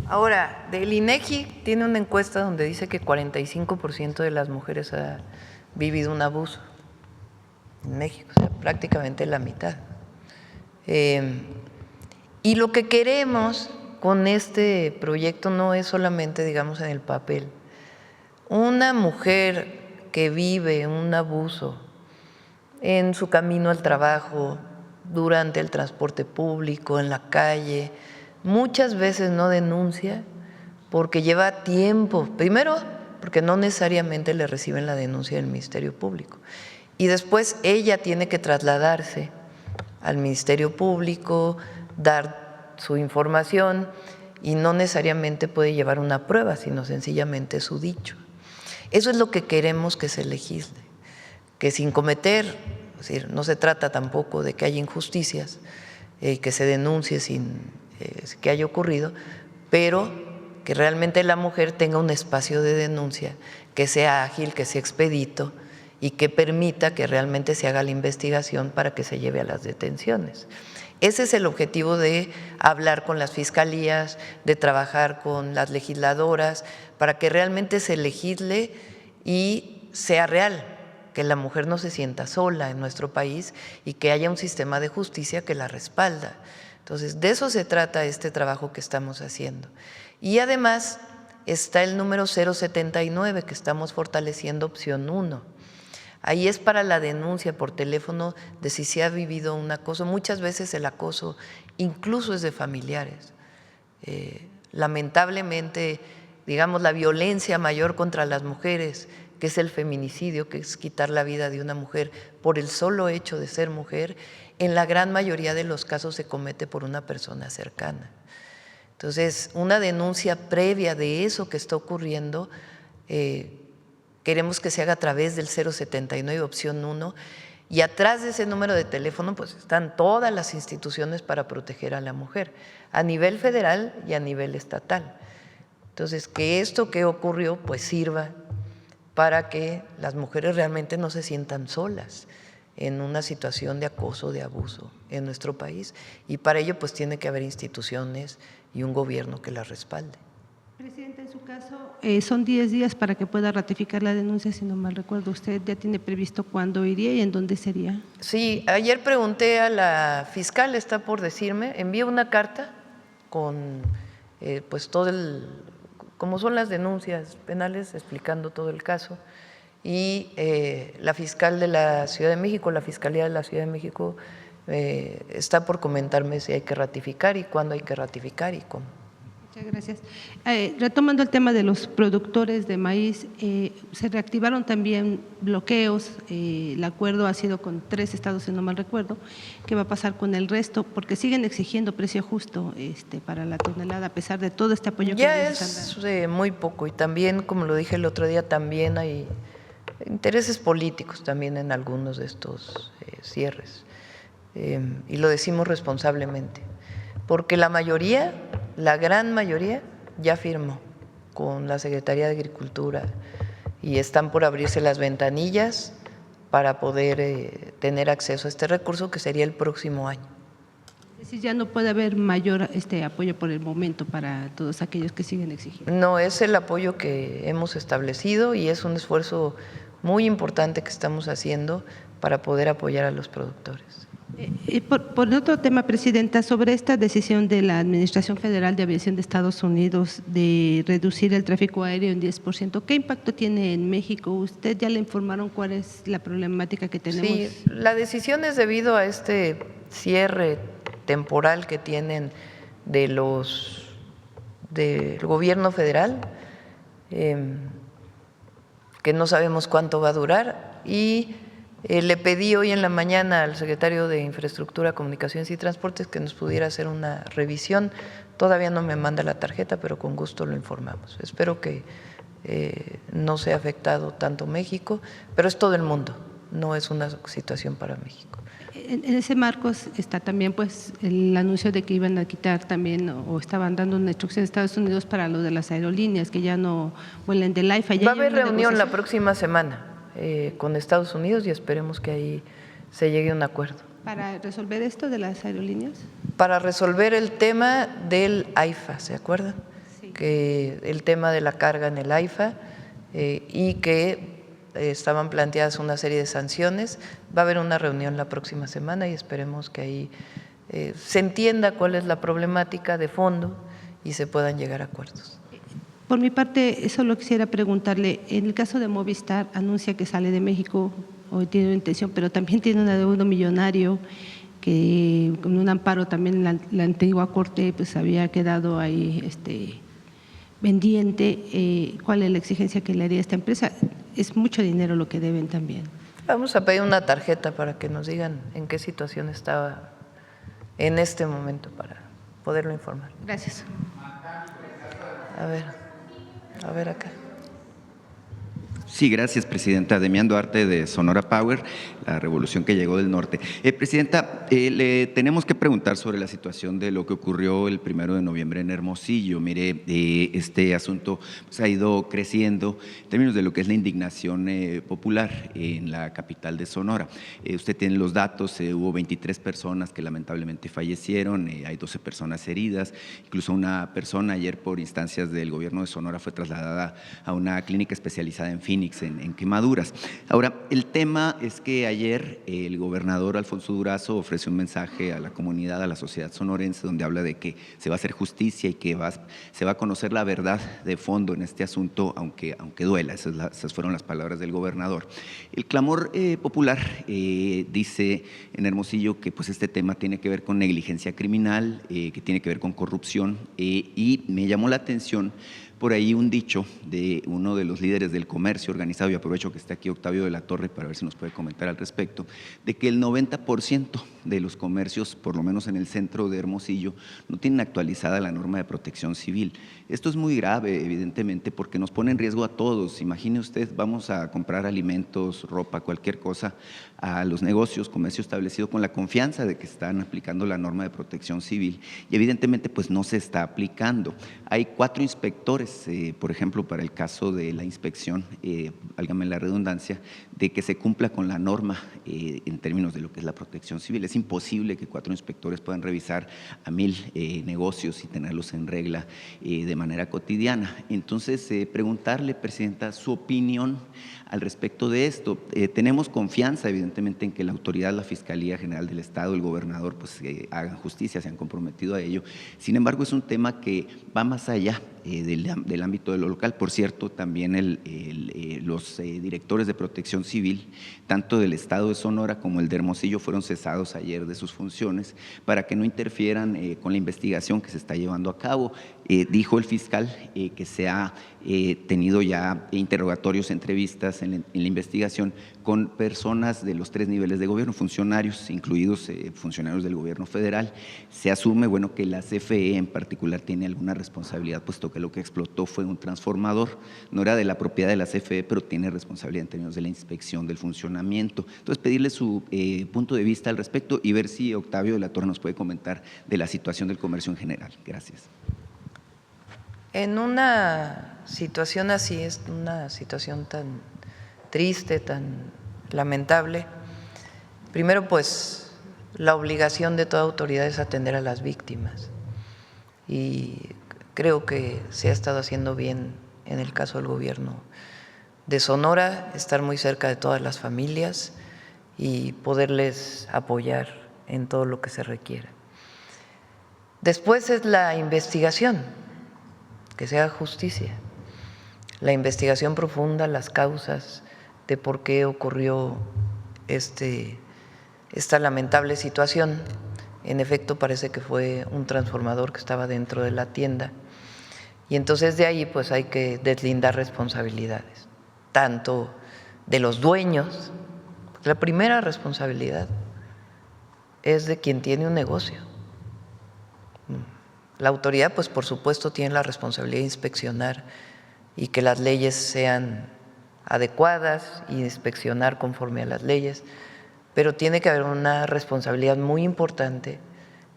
Ahora, del INEGI tiene una encuesta donde dice que 45% de las mujeres ha vivido un abuso en México, o sea, prácticamente la mitad. Y lo que queremos con este proyecto no es solamente, digamos, en el papel. Una mujer que vive un abuso en su camino al trabajo, durante el transporte público, en la calle, muchas veces no denuncia porque lleva tiempo. Primero, porque no necesariamente le reciben la denuncia del Ministerio Público. Y después ella tiene que trasladarse al Ministerio Público, dar su información y no necesariamente puede llevar una prueba, sino sencillamente su dicho. Eso es lo que queremos que se legisle, que sin cometer, es decir, no se trata tampoco de que haya injusticias, que se denuncie sin que haya ocurrido, pero que realmente la mujer tenga un espacio de denuncia que sea ágil, que sea expedito y que permita que realmente se haga la investigación para que se lleve a las detenciones. Ese es el objetivo de hablar con las fiscalías, de trabajar con las legisladoras, para que realmente se legisle y sea real, que la mujer no se sienta sola en nuestro país y que haya un sistema de justicia que la respalda. Entonces, de eso se trata este trabajo que estamos haciendo. Y además está el número 079 que estamos fortaleciendo, opción 1. Ahí es para la denuncia por teléfono de si se ha vivido un acoso. Muchas veces el acoso incluso es de familiares. Lamentablemente, digamos, la violencia mayor contra las mujeres, que es el feminicidio, que es quitar la vida de una mujer por el solo hecho de ser mujer, en la gran mayoría de los casos se comete por una persona cercana. Entonces, una denuncia previa de eso que está ocurriendo, queremos que se haga a través del 079, opción 1, y atrás de ese número de teléfono pues están todas las instituciones para proteger a la mujer, a nivel federal y a nivel estatal. Entonces, que esto que ocurrió pues sirva para que las mujeres realmente no se sientan solas en una situación de acoso, de abuso en nuestro país, y para ello pues tiene que haber instituciones y un gobierno que las respalde. Presidenta, en su caso, son 10 días para que pueda ratificar la denuncia, si no mal recuerdo. ¿Usted ya tiene previsto cuándo iría y en dónde sería? Sí, ayer pregunté a la fiscal, está por decirme, envié una carta con pues todo como son las denuncias penales, explicando todo el caso, y la fiscal de la Ciudad de México, la Fiscalía de la Ciudad de México, está por comentarme si hay que ratificar y cuándo hay que ratificar y cómo. Muchas gracias. Retomando el tema de los productores de maíz, se reactivaron también bloqueos, el acuerdo ha sido con 3 estados, si no mal recuerdo. ¿Qué va a pasar con el resto? Porque siguen exigiendo precio justo para la tonelada, a pesar de todo este apoyo que ya les están dando. es muy poco, y también, como lo dije el otro día, también hay intereses políticos también en algunos de estos cierres, y lo decimos responsablemente, porque la mayoría, la gran mayoría, ya firmó con la Secretaría de Agricultura y están por abrirse las ventanillas para poder tener acceso a este recurso, que sería el próximo año. Es decir, ya no puede haber mayor apoyo por el momento para todos aquellos que siguen exigiendo. No, es el apoyo que hemos establecido y es un esfuerzo muy importante que estamos haciendo para poder apoyar a los productores. Por otro tema, Presidenta, sobre esta decisión de la Administración Federal de Aviación de Estados Unidos de reducir el tráfico aéreo en 10%, ¿qué impacto tiene en México? ¿Usted ya le informaron cuál es la problemática que tenemos? Sí, la decisión es debido a este cierre temporal que tienen del gobierno federal, que no sabemos cuánto va a durar, y le pedí hoy en la mañana al secretario de Infraestructura, Comunicaciones y Transportes que nos pudiera hacer una revisión. Todavía no me manda la tarjeta, pero con gusto lo informamos. Espero que no sea afectado tanto México, pero es todo el mundo, no es una situación para México. En ese marco está también pues el anuncio de que iban a quitar también o estaban dando una instrucción de Estados Unidos para lo de las aerolíneas, que ya no vuelen del AIFA. Va a haber reunión la próxima semana con Estados Unidos y esperemos que ahí se llegue a un acuerdo. ¿Para resolver esto de las aerolíneas? Para resolver el tema del AIFA, ¿se acuerdan? Sí. Que el tema de la carga en el AIFA y que estaban planteadas una serie de sanciones. Va a haber una reunión la próxima semana y esperemos que ahí se entienda cuál es la problemática de fondo y se puedan llegar a acuerdos. Por mi parte, solo quisiera preguntarle, en el caso de Movistar, anuncia que sale de México, hoy tiene una intención, pero también tiene un adeudo millonario que con un amparo también en la antigua Corte pues había quedado ahí pendiente. ¿Cuál es la exigencia que le haría a esta empresa? Es mucho dinero lo que deben también. Vamos a pedir una tarjeta para que nos digan en qué situación estaba en este momento para poderlo informar. Gracias. A ver acá. Sí, gracias, Presidenta. Demián Duarte, de Sonora Power, la revolución que llegó del norte. Presidenta, le tenemos que preguntar sobre la situación de lo que ocurrió el 1 de noviembre en Hermosillo. Mire, este asunto pues, ha ido creciendo en términos de lo que es la indignación popular en la capital de Sonora. Usted tiene los datos, hubo 23 personas que lamentablemente fallecieron, hay 12 personas heridas, incluso una persona ayer por instancias del gobierno de Sonora fue trasladada a una clínica especializada en Phoenix, en quemaduras. Ahora, el tema es que ayer el gobernador Alfonso Durazo ofreció un mensaje a la comunidad, a la sociedad sonorense, donde habla de que se va a hacer justicia y que se va a conocer la verdad de fondo en este asunto, aunque duela. Esas fueron las palabras del gobernador. El clamor popular dice en Hermosillo que pues, este tema tiene que ver con negligencia criminal, que tiene que ver con corrupción, y me llamó la atención por ahí un dicho de uno de los líderes del comercio organizado, y aprovecho que está aquí Octavio de la Torre para ver si nos puede comentar al respecto, de que el 90% de los comercios, por lo menos en el centro de Hermosillo, no tienen actualizada la norma de protección civil. Esto es muy grave, evidentemente, porque nos pone en riesgo a todos. Imagine usted, vamos a comprar alimentos, ropa, cualquier cosa, a los negocios, comercio establecido con la confianza de que están aplicando la norma de protección civil y evidentemente pues no se está aplicando. Hay 4 inspectores, por ejemplo, para el caso de la inspección, válgame la redundancia, de que se cumpla con la norma en términos de lo que es la protección civil. Es imposible que 4 inspectores puedan revisar a 1000 negocios y tenerlos en regla de manera cotidiana. Entonces, preguntarle, Presidenta, su opinión al respecto de esto. Tenemos confianza, evidentemente, en que la autoridad, la Fiscalía General del Estado, el gobernador, pues hagan justicia, se han comprometido a ello. Sin embargo, es un tema que va más allá del ámbito de lo local. Por cierto, también los directores de protección civil, tanto del Estado de Sonora como el de Hermosillo, fueron cesados ayer de sus funciones para que no interfieran con la investigación que se está llevando a cabo. Dijo el fiscal que se ha tenido ya interrogatorios, entrevistas en la investigación con personas de los 3 niveles de gobierno, funcionarios, incluidos funcionarios del gobierno federal. Se asume, bueno, que la CFE en particular tiene alguna responsabilidad, puesto que lo que explotó fue un transformador, no era de la propiedad de la CFE, pero tiene responsabilidad en términos de la inspección del funcionamiento. Entonces, pedirle su punto de vista al respecto y ver si Octavio de la Torre nos puede comentar de la situación del comercio en general. Gracias. En una situación así, es una situación tan triste, tan lamentable, primero pues la obligación de toda autoridad es atender a las víctimas y creo que se ha estado haciendo bien en el caso del gobierno de Sonora, estar muy cerca de todas las familias y poderles apoyar en todo lo que se requiera. Después es la investigación, que se haga justicia, la investigación profunda, las causas de por qué ocurrió esta lamentable situación. En efecto, parece que fue un transformador que estaba dentro de la tienda y entonces de ahí pues hay que deslindar responsabilidades, tanto de los dueños. La primera responsabilidad es de quien tiene un negocio. La autoridad, pues por supuesto, tiene la responsabilidad de inspeccionar y que las leyes sean adecuadas y inspeccionar conforme a las leyes, pero tiene que haber una responsabilidad muy importante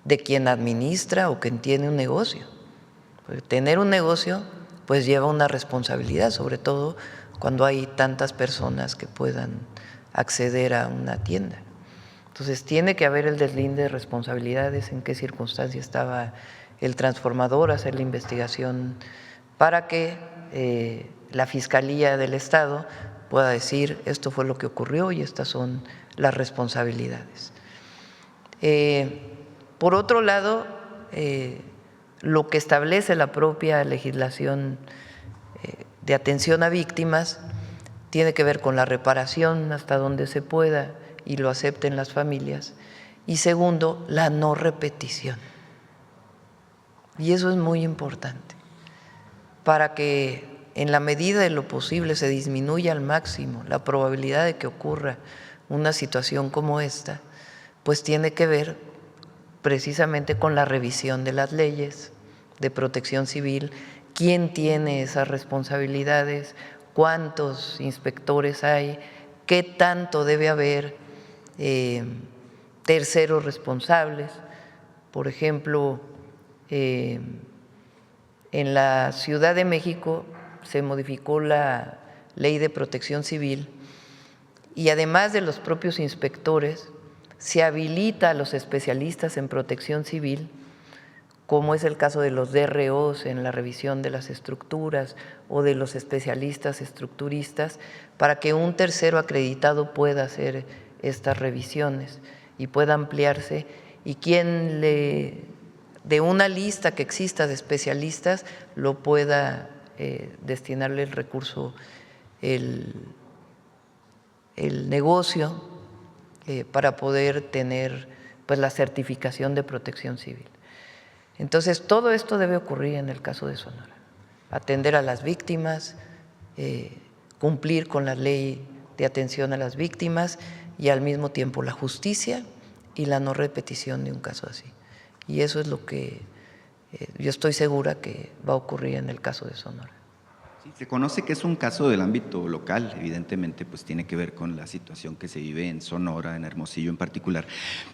de quien administra o quien tiene un negocio. Porque tener un negocio pues lleva una responsabilidad, sobre todo cuando hay tantas personas que puedan acceder a una tienda. Entonces tiene que haber el deslinde de responsabilidades, en qué circunstancia estaba el transformador, hacer la investigación para que la Fiscalía del Estado pueda decir esto fue lo que ocurrió y estas son las responsabilidades. Por otro lado, lo que establece la propia legislación de atención a víctimas tiene que ver con la reparación hasta donde se pueda y lo acepten las familias, y segundo, la no repetición. Y eso es muy importante, para que en la medida de lo posible se disminuya al máximo la probabilidad de que ocurra una situación como esta, pues tiene que ver precisamente con la revisión de las leyes de protección civil, quién tiene esas responsabilidades, cuántos inspectores hay, qué tanto debe haber terceros responsables. Por ejemplo, en la Ciudad de México se modificó la Ley de Protección Civil y además de los propios inspectores, se habilita a los especialistas en protección civil, como es el caso de los DROs en la revisión de las estructuras o de los especialistas estructuristas, para que un tercero acreditado pueda hacer estas revisiones y pueda ampliarse, y quien de una lista que exista de especialistas lo pueda destinarle el recurso, el negocio, para poder tener pues la certificación de protección civil. Entonces, todo esto debe ocurrir en el caso de Sonora: atender a las víctimas, cumplir con la ley de atención a las víctimas y al mismo tiempo la justicia y la no repetición de un caso así. Y eso es lo que yo estoy segura que va a ocurrir en el caso de Sonora. Se conoce que es un caso del ámbito local, evidentemente pues tiene que ver con la situación que se vive en Sonora, en Hermosillo en particular,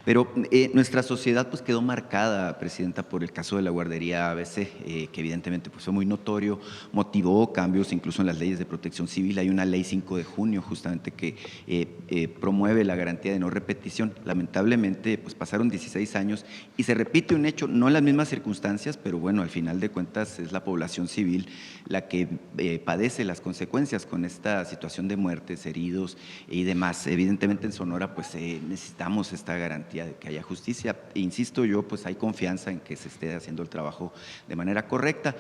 pero nuestra sociedad pues quedó marcada, Presidenta, por el caso de la guardería ABC, que evidentemente pues fue muy notorio, motivó cambios incluso en las leyes de protección civil. Hay una ley 5 de junio justamente que promueve la garantía de no repetición. Lamentablemente pues pasaron 16 años y se repite un hecho, no en las mismas circunstancias, pero bueno, al final de cuentas es la población civil la que padece las consecuencias con esta situación de muertes, heridos y demás. Evidentemente en Sonora pues necesitamos esta garantía de que haya justicia. E insisto yo, pues hay confianza en que se esté haciendo el trabajo de manera correcta.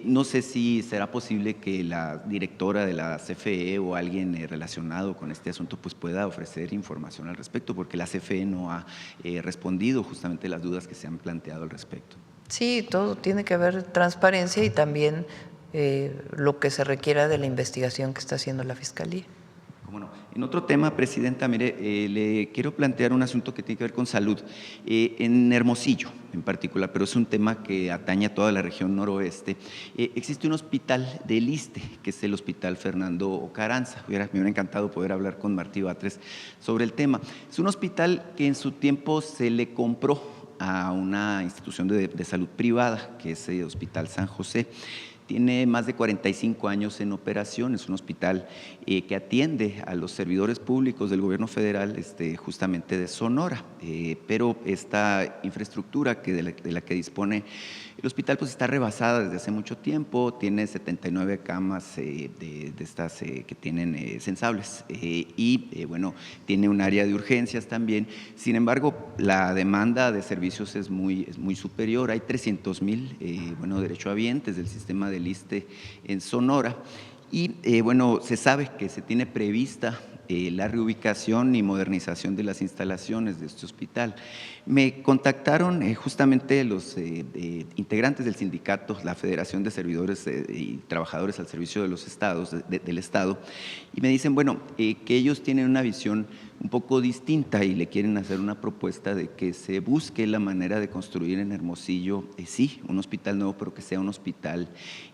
No sé si será posible que la directora de la CFE o alguien relacionado con este asunto pues pueda ofrecer información al respecto, porque la CFE no ha respondido justamente las dudas que se han planteado al respecto. Sí, todo tiene que haber transparencia y también lo que se requiera de la investigación que está haciendo la Fiscalía. Bueno, en otro tema, Presidenta, mire, le quiero plantear un asunto que tiene que ver con salud, en Hermosillo en particular, pero es un tema que atañe a toda la región noroeste. Existe un hospital del ISSSTE, que es el Hospital Fernando Ocaranza. Me hubiera encantado poder hablar con Martí Batres sobre el tema. Es un hospital que en su tiempo se le compró a una institución de salud privada, que es el Hospital San José. Tiene más de 45 años en operación, es un hospital que atiende a los servidores públicos del gobierno federal justamente de Sonora, pero esta infraestructura de la que dispone el hospital pues está rebasada desde hace mucho tiempo, tiene 79 camas de estas que tienen sensables y bueno, tiene un área de urgencias también. Sin embargo, la demanda de servicios es muy superior. Hay 300,000 derechohabientes del sistema del ISSSTE en Sonora y bueno, se sabe que se tiene prevista la reubicación y modernización de las instalaciones de este hospital. Me contactaron justamente los integrantes del sindicato, la Federación de Servidores y Trabajadores al Servicio de los Estados, del Estado, y me dicen, bueno, que ellos tienen una visión un poco distinta y le quieren hacer una propuesta de que se busque la manera de construir en Hermosillo, sí, un hospital nuevo, pero que sea un hospital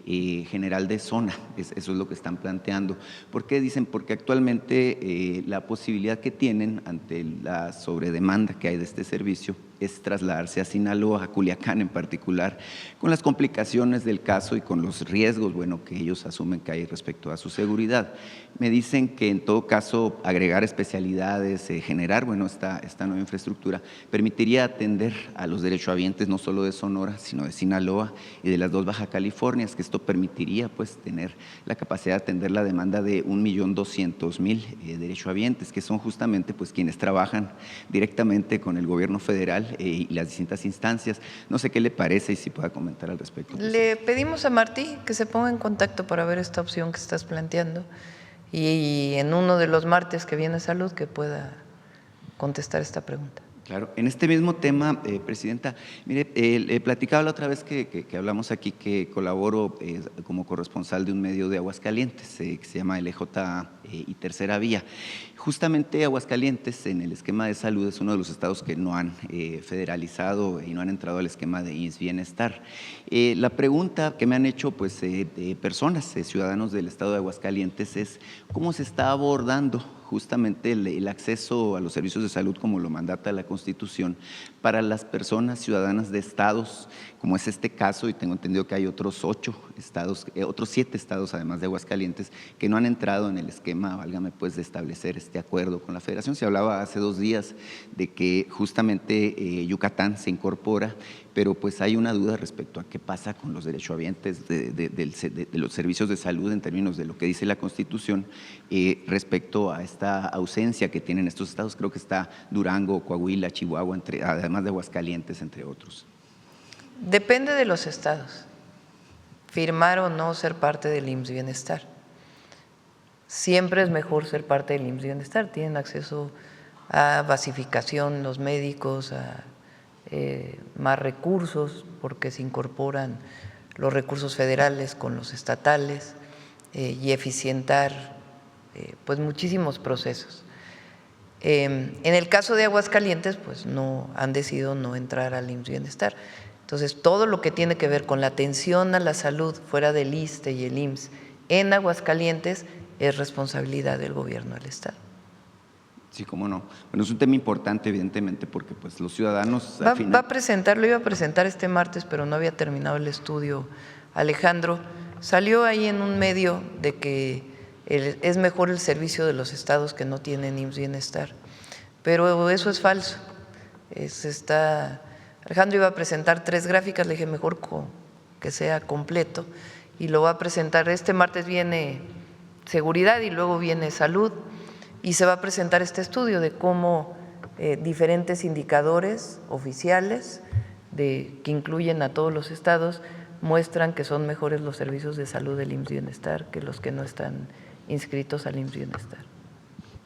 general de zona. Eso es lo que están planteando. ¿Por qué dicen? Porque actualmente la posibilidad que tienen ante la sobredemanda que hay de este servicio es trasladarse a Sinaloa, a Culiacán en particular, con las complicaciones del caso y con los riesgos, bueno, que ellos asumen que hay respecto a su seguridad. Me dicen que en todo caso agregar especialidades, generar, bueno, esta nueva infraestructura permitiría atender a los derechohabientes no solo de Sonora, sino de Sinaloa y de las 2 Baja Californias, que esto permitiría pues tener la capacidad de atender la demanda de 1,200,000 derechohabientes, que son justamente pues quienes trabajan directamente con el gobierno federal y las distintas instancias. No sé qué le parece y si pueda comentar al respecto. Le pedimos a Martí que se ponga en contacto para ver esta opción que estás planteando y en uno de los martes que viene Salud que pueda contestar esta pregunta. Claro, en este mismo tema, Presidenta, mire, platicaba la otra vez que hablamos aquí que colaboro como corresponsal de un medio de Aguascalientes que se llama LJ y tercera vía. Justamente Aguascalientes, en el esquema de salud, es uno de los estados que no han federalizado y no han entrado al esquema de IMSS Bienestar. La pregunta que me han hecho pues, personas, ciudadanos del estado de Aguascalientes, es cómo se está abordando justamente el acceso a los servicios de salud como lo mandata la Constitución para las personas ciudadanas de estados, como es este caso, y tengo entendido que hay otros 8 estados, otros 7 estados además de Aguascalientes, que no han entrado en el esquema, válgame pues, de establecer este acuerdo con la Federación. Se hablaba hace 2 días de que justamente Yucatán se incorpora, pero pues hay una duda respecto a qué pasa con los derechohabientes de los servicios de salud en términos de lo que dice la Constitución respecto a esta ausencia que tienen estos estados. Creo que está Durango, Coahuila, Chihuahua, además de Aguascalientes, entre otros. Depende de los estados, firmar o no ser parte del IMSS Bienestar. Siempre es mejor ser parte del IMSS Bienestar, tienen acceso a basificación los médicos, a más recursos, porque se incorporan los recursos federales con los estatales y eficientar pues muchísimos procesos. En el caso de Aguascalientes, pues no han decidido no entrar al IMSS Bienestar. Entonces, todo lo que tiene que ver con la atención a la salud fuera del ISSSTE y el IMSS en Aguascalientes es responsabilidad del gobierno del estado. Sí, cómo no. Bueno, es un tema importante, evidentemente, porque pues los ciudadanos… Va a presentar, lo iba a presentar este martes, pero no había terminado el estudio, Alejandro. Salió ahí en un medio de que es mejor el servicio de los estados que no tienen IMSS Bienestar, pero eso es falso. Alejandro iba a presentar 3 gráficas, le dije mejor que sea completo, y lo va a presentar. Este martes viene seguridad y luego viene salud, y se va a presentar este estudio de cómo diferentes indicadores oficiales que incluyen a todos los estados muestran que son mejores los servicios de salud del IMSS Bienestar que los que no están inscritos al IMSS Bienestar.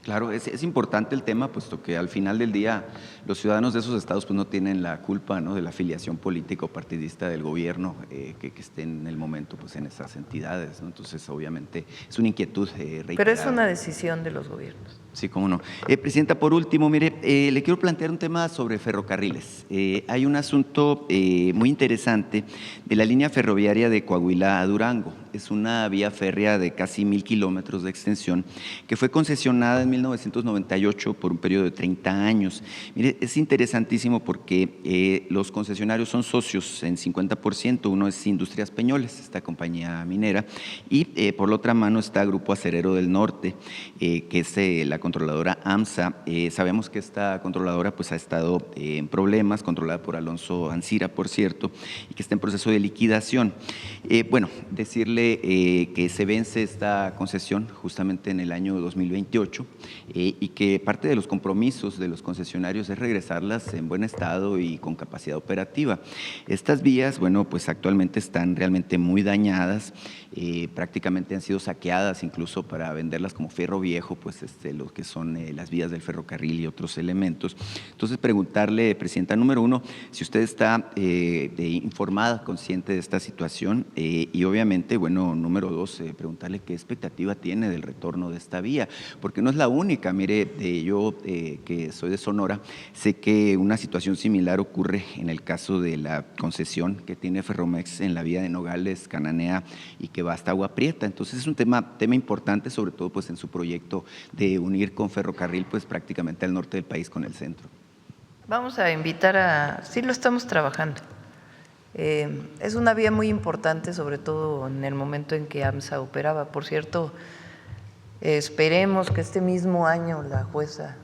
Claro, es importante el tema, puesto que al final del día los ciudadanos de esos estados pues, no tienen la culpa, ¿no?, de la afiliación política o partidista del gobierno que esté en el momento pues, en esas entidades, ¿no? Entonces, obviamente, es una inquietud reiterada. Pero es una decisión de los gobiernos. Sí, cómo no. Presidenta, por último, mire, le quiero plantear un tema sobre ferrocarriles. Hay un asunto muy interesante de la línea ferroviaria de Coahuila a Durango. Es una vía férrea de casi 1,000 kilómetros de extensión que fue concesionada en 1998 por un periodo de 30 años. Mire, es interesantísimo porque los concesionarios son socios en 50%. Uno es Industrias Peñoles, esta compañía minera, y por la otra mano está Grupo Acerero del Norte, que es la controladora AMSA. Sabemos que esta controladora pues, ha estado en problemas, controlada por Alonso Ancira, por cierto, y que está en proceso de liquidación. Bueno, decirle que se vence esta concesión justamente en el año 2028 y que parte de los compromisos de los concesionarios es regresarlas en buen estado y con capacidad operativa. Estas vías, bueno, pues actualmente están realmente muy dañadas, prácticamente han sido saqueadas incluso para venderlas como ferro viejo, pues lo que son las vías del ferrocarril y otros elementos. Entonces, preguntarle, Presidenta, número 1, si usted está informada, consciente de esta situación y obviamente, bueno, número 2, preguntarle qué expectativa tiene del retorno de esta vía, porque no es la única. Mire, yo que soy de Sonora, sé que una situación similar ocurre en el caso de la concesión que tiene Ferromex en la vía de Nogales, Cananea y que va hasta Agua Prieta. Entonces es un tema importante, sobre todo pues en su proyecto de unir con ferrocarril pues prácticamente al norte del país con el centro. Vamos a invitar sí lo estamos trabajando. Es una vía muy importante, sobre todo en el momento en que AMSA operaba. Por cierto, esperemos que este mismo año la jueza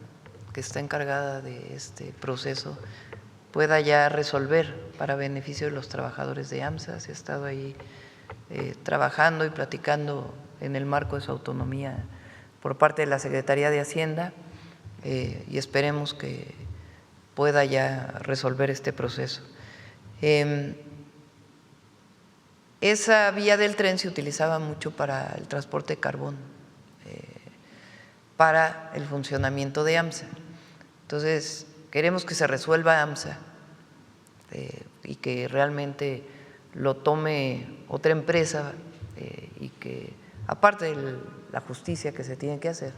que está encargada de este proceso pueda ya resolver para beneficio de los trabajadores de AMSA. Se ha estado ahí trabajando y platicando en el marco de su autonomía por parte de la Secretaría de Hacienda y esperemos que pueda ya resolver este proceso. Esa vía del tren se utilizaba mucho para el transporte de carbón, para el funcionamiento de AMSA. Entonces, queremos que se resuelva AMSA y que realmente lo tome otra empresa y que, aparte de la justicia que se tiene que hacer,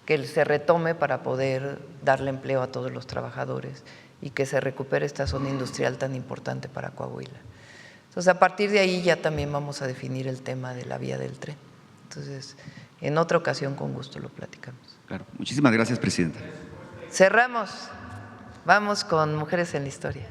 que se retome para poder darle empleo a todos los trabajadores y que se recupere esta zona industrial tan importante para Coahuila. Entonces, a partir de ahí ya también vamos a definir el tema de la vía del tren. Entonces, en otra ocasión con gusto lo platicamos. Claro. Muchísimas gracias, presidenta. Cerramos. Vamos con Mujeres en la Historia.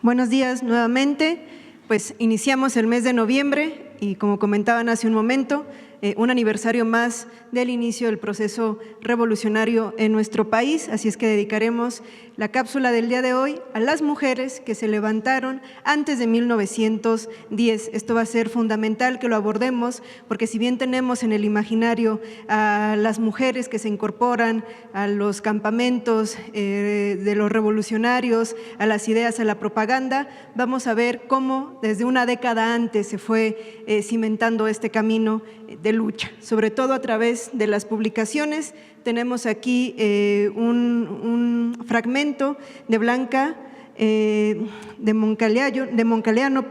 Buenos días nuevamente. Pues iniciamos el mes de noviembre y, como comentaban hace un momento, un aniversario más del inicio del proceso revolucionario en nuestro país. Así es que dedicaremos la cápsula del día de hoy a las mujeres que se levantaron antes de 1910. Esto va a ser fundamental que lo abordemos, porque si bien tenemos en el imaginario a las mujeres que se incorporan a los campamentos de los revolucionarios, a las ideas, a la propaganda, vamos a ver cómo desde una década antes se fue cimentando este camino de lucha, sobre todo a través de las publicaciones. Tenemos aquí un fragmento de Blanca de Moncaliano,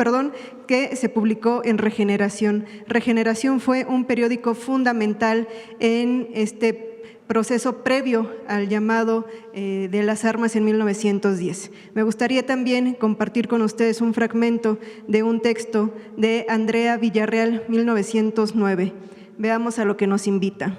que se publicó en Regeneración. Regeneración fue un periódico fundamental en este proceso previo al llamado de las armas en 1910. Me gustaría también compartir con ustedes un fragmento de un texto de Andrea Villarreal, 1909. Veamos a lo que nos invita.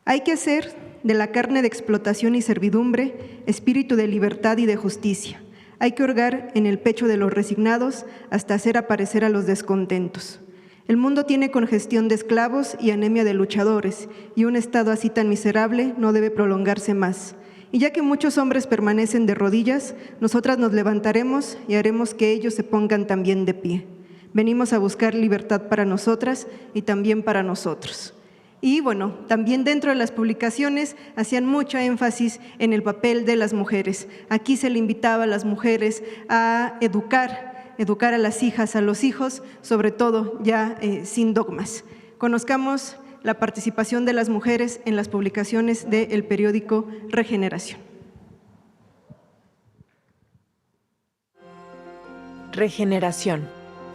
Hay que hacer de la carne de explotación y servidumbre espíritu de libertad y de justicia. Hay que hurgar en el pecho de los resignados hasta hacer aparecer a los descontentos. El mundo tiene congestión de esclavos y anemia de luchadores, y un estado así tan miserable no debe prolongarse más. Y ya que muchos hombres permanecen de rodillas, nosotras nos levantaremos y haremos que ellos se pongan también de pie. Venimos a buscar libertad para nosotras y también para nosotros. Y bueno, también dentro de las publicaciones hacían mucho énfasis en el papel de las mujeres. Aquí se le invitaba a las mujeres a educar a las hijas, a los hijos, sobre todo ya sin dogmas. Conozcamos la participación de las mujeres en las publicaciones del periódico Regeneración. Regeneración,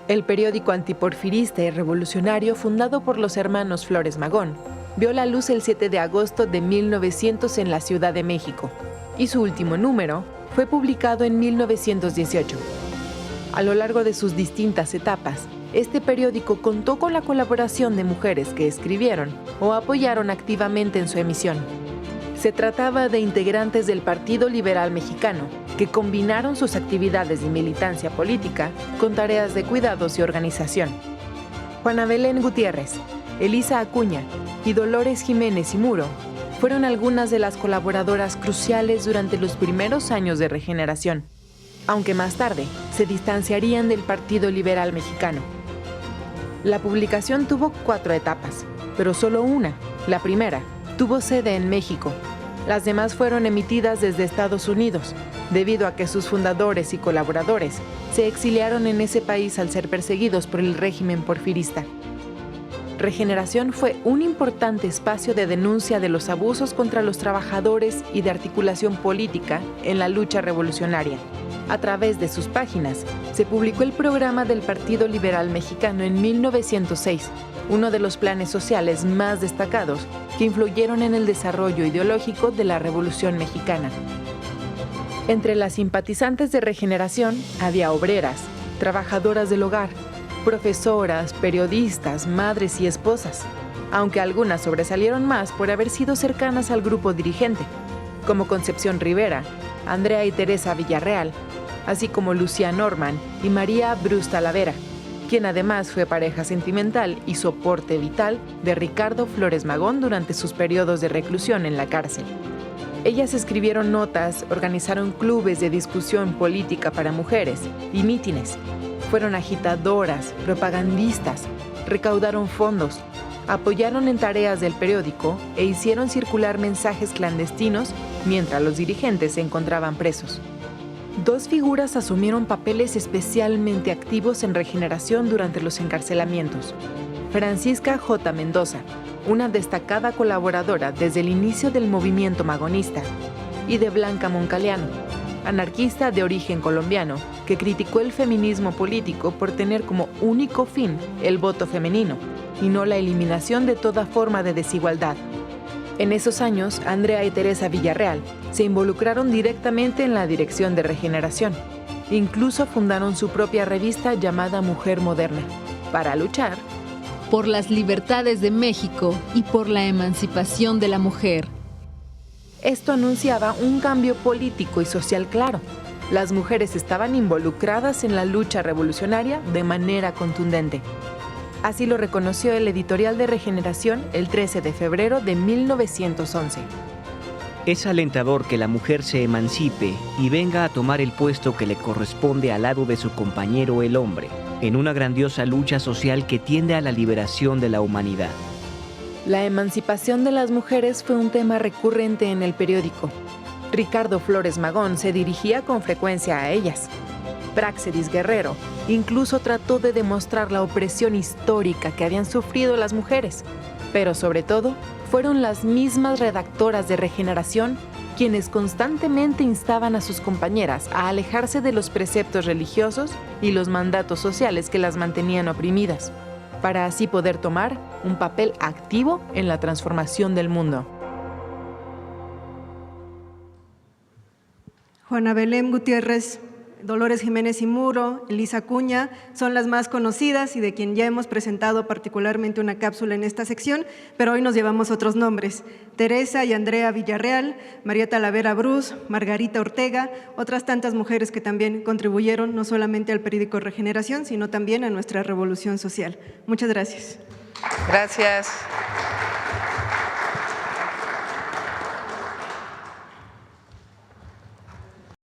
el periódico antiporfirista y revolucionario fundado por los hermanos Flores Magón, vio la luz el 7 de agosto de 1900 en la Ciudad de México, y su último número fue publicado en 1918. A lo largo de sus distintas etapas, este periódico contó con la colaboración de mujeres que escribieron o apoyaron activamente en su emisión. Se trataba de integrantes del Partido Liberal Mexicano, que combinaron sus actividades de militancia política con tareas de cuidados y organización. Juana Belén Gutiérrez, Elisa Acuña y Dolores Jiménez y Muro fueron algunas de las colaboradoras cruciales durante los primeros años de Regeneración, aunque más tarde se distanciarían del Partido Liberal Mexicano. La publicación tuvo 4 etapas, pero solo una, la primera, tuvo sede en México. Las demás fueron emitidas desde Estados Unidos, debido a que sus fundadores y colaboradores se exiliaron en ese país al ser perseguidos por el régimen porfirista. Regeneración fue un importante espacio de denuncia de los abusos contra los trabajadores y de articulación política en la lucha revolucionaria. A través de sus páginas, se publicó el programa del Partido Liberal Mexicano en 1906, uno de los planes sociales más destacados que influyeron en el desarrollo ideológico de la Revolución Mexicana. Entre las simpatizantes de Regeneración había obreras, trabajadoras del hogar, profesoras, periodistas, madres y esposas, aunque algunas sobresalieron más por haber sido cercanas al grupo dirigente, como Concepción Rivera, Andrea y Teresa Villarreal, así como Lucía Norman y María Bruce Talavera, quien además fue pareja sentimental y soporte vital de Ricardo Flores Magón durante sus periodos de reclusión en la cárcel. Ellas escribieron notas, organizaron clubes de discusión política para mujeres y mítines. Fueron agitadoras, propagandistas, recaudaron fondos, apoyaron en tareas del periódico e hicieron circular mensajes clandestinos mientras los dirigentes se encontraban presos. 2 figuras asumieron papeles especialmente activos en Regeneración durante los encarcelamientos. Francisca J. Mendoza, una destacada colaboradora desde el inicio del movimiento magonista, y de Blanca Moncaliano, anarquista de origen colombiano, que criticó el feminismo político por tener como único fin el voto femenino y no la eliminación de toda forma de desigualdad. En esos años, Andrea y Teresa Villarreal se involucraron directamente en la dirección de Regeneración. Incluso fundaron su propia revista llamada Mujer Moderna, para luchar por las libertades de México y por la emancipación de la mujer. Esto anunciaba un cambio político y social claro. Las mujeres estaban involucradas en la lucha revolucionaria de manera contundente. Así lo reconoció el editorial de Regeneración el 13 de febrero de 1911. Es alentador que la mujer se emancipe y venga a tomar el puesto que le corresponde al lado de su compañero el hombre, en una grandiosa lucha social que tiende a la liberación de la humanidad. La emancipación de las mujeres fue un tema recurrente en el periódico. Ricardo Flores Magón se dirigía con frecuencia a ellas. Praxedis Guerrero incluso trató de demostrar la opresión histórica que habían sufrido las mujeres, pero sobre todo fueron las mismas redactoras de Regeneración quienes constantemente instaban a sus compañeras a alejarse de los preceptos religiosos y los mandatos sociales que las mantenían oprimidas, para así poder tomar un papel activo en la transformación del mundo. Juana Belén Gutiérrez, Dolores Jiménez y Muro, Elisa Acuña son las más conocidas y de quien ya hemos presentado particularmente una cápsula en esta sección, pero hoy nos llevamos otros nombres: Teresa y Andrea Villarreal, María Talavera Bruz, Margarita Ortega, otras tantas mujeres que también contribuyeron no solamente al periódico Regeneración, sino también a nuestra revolución social. Muchas gracias. Gracias.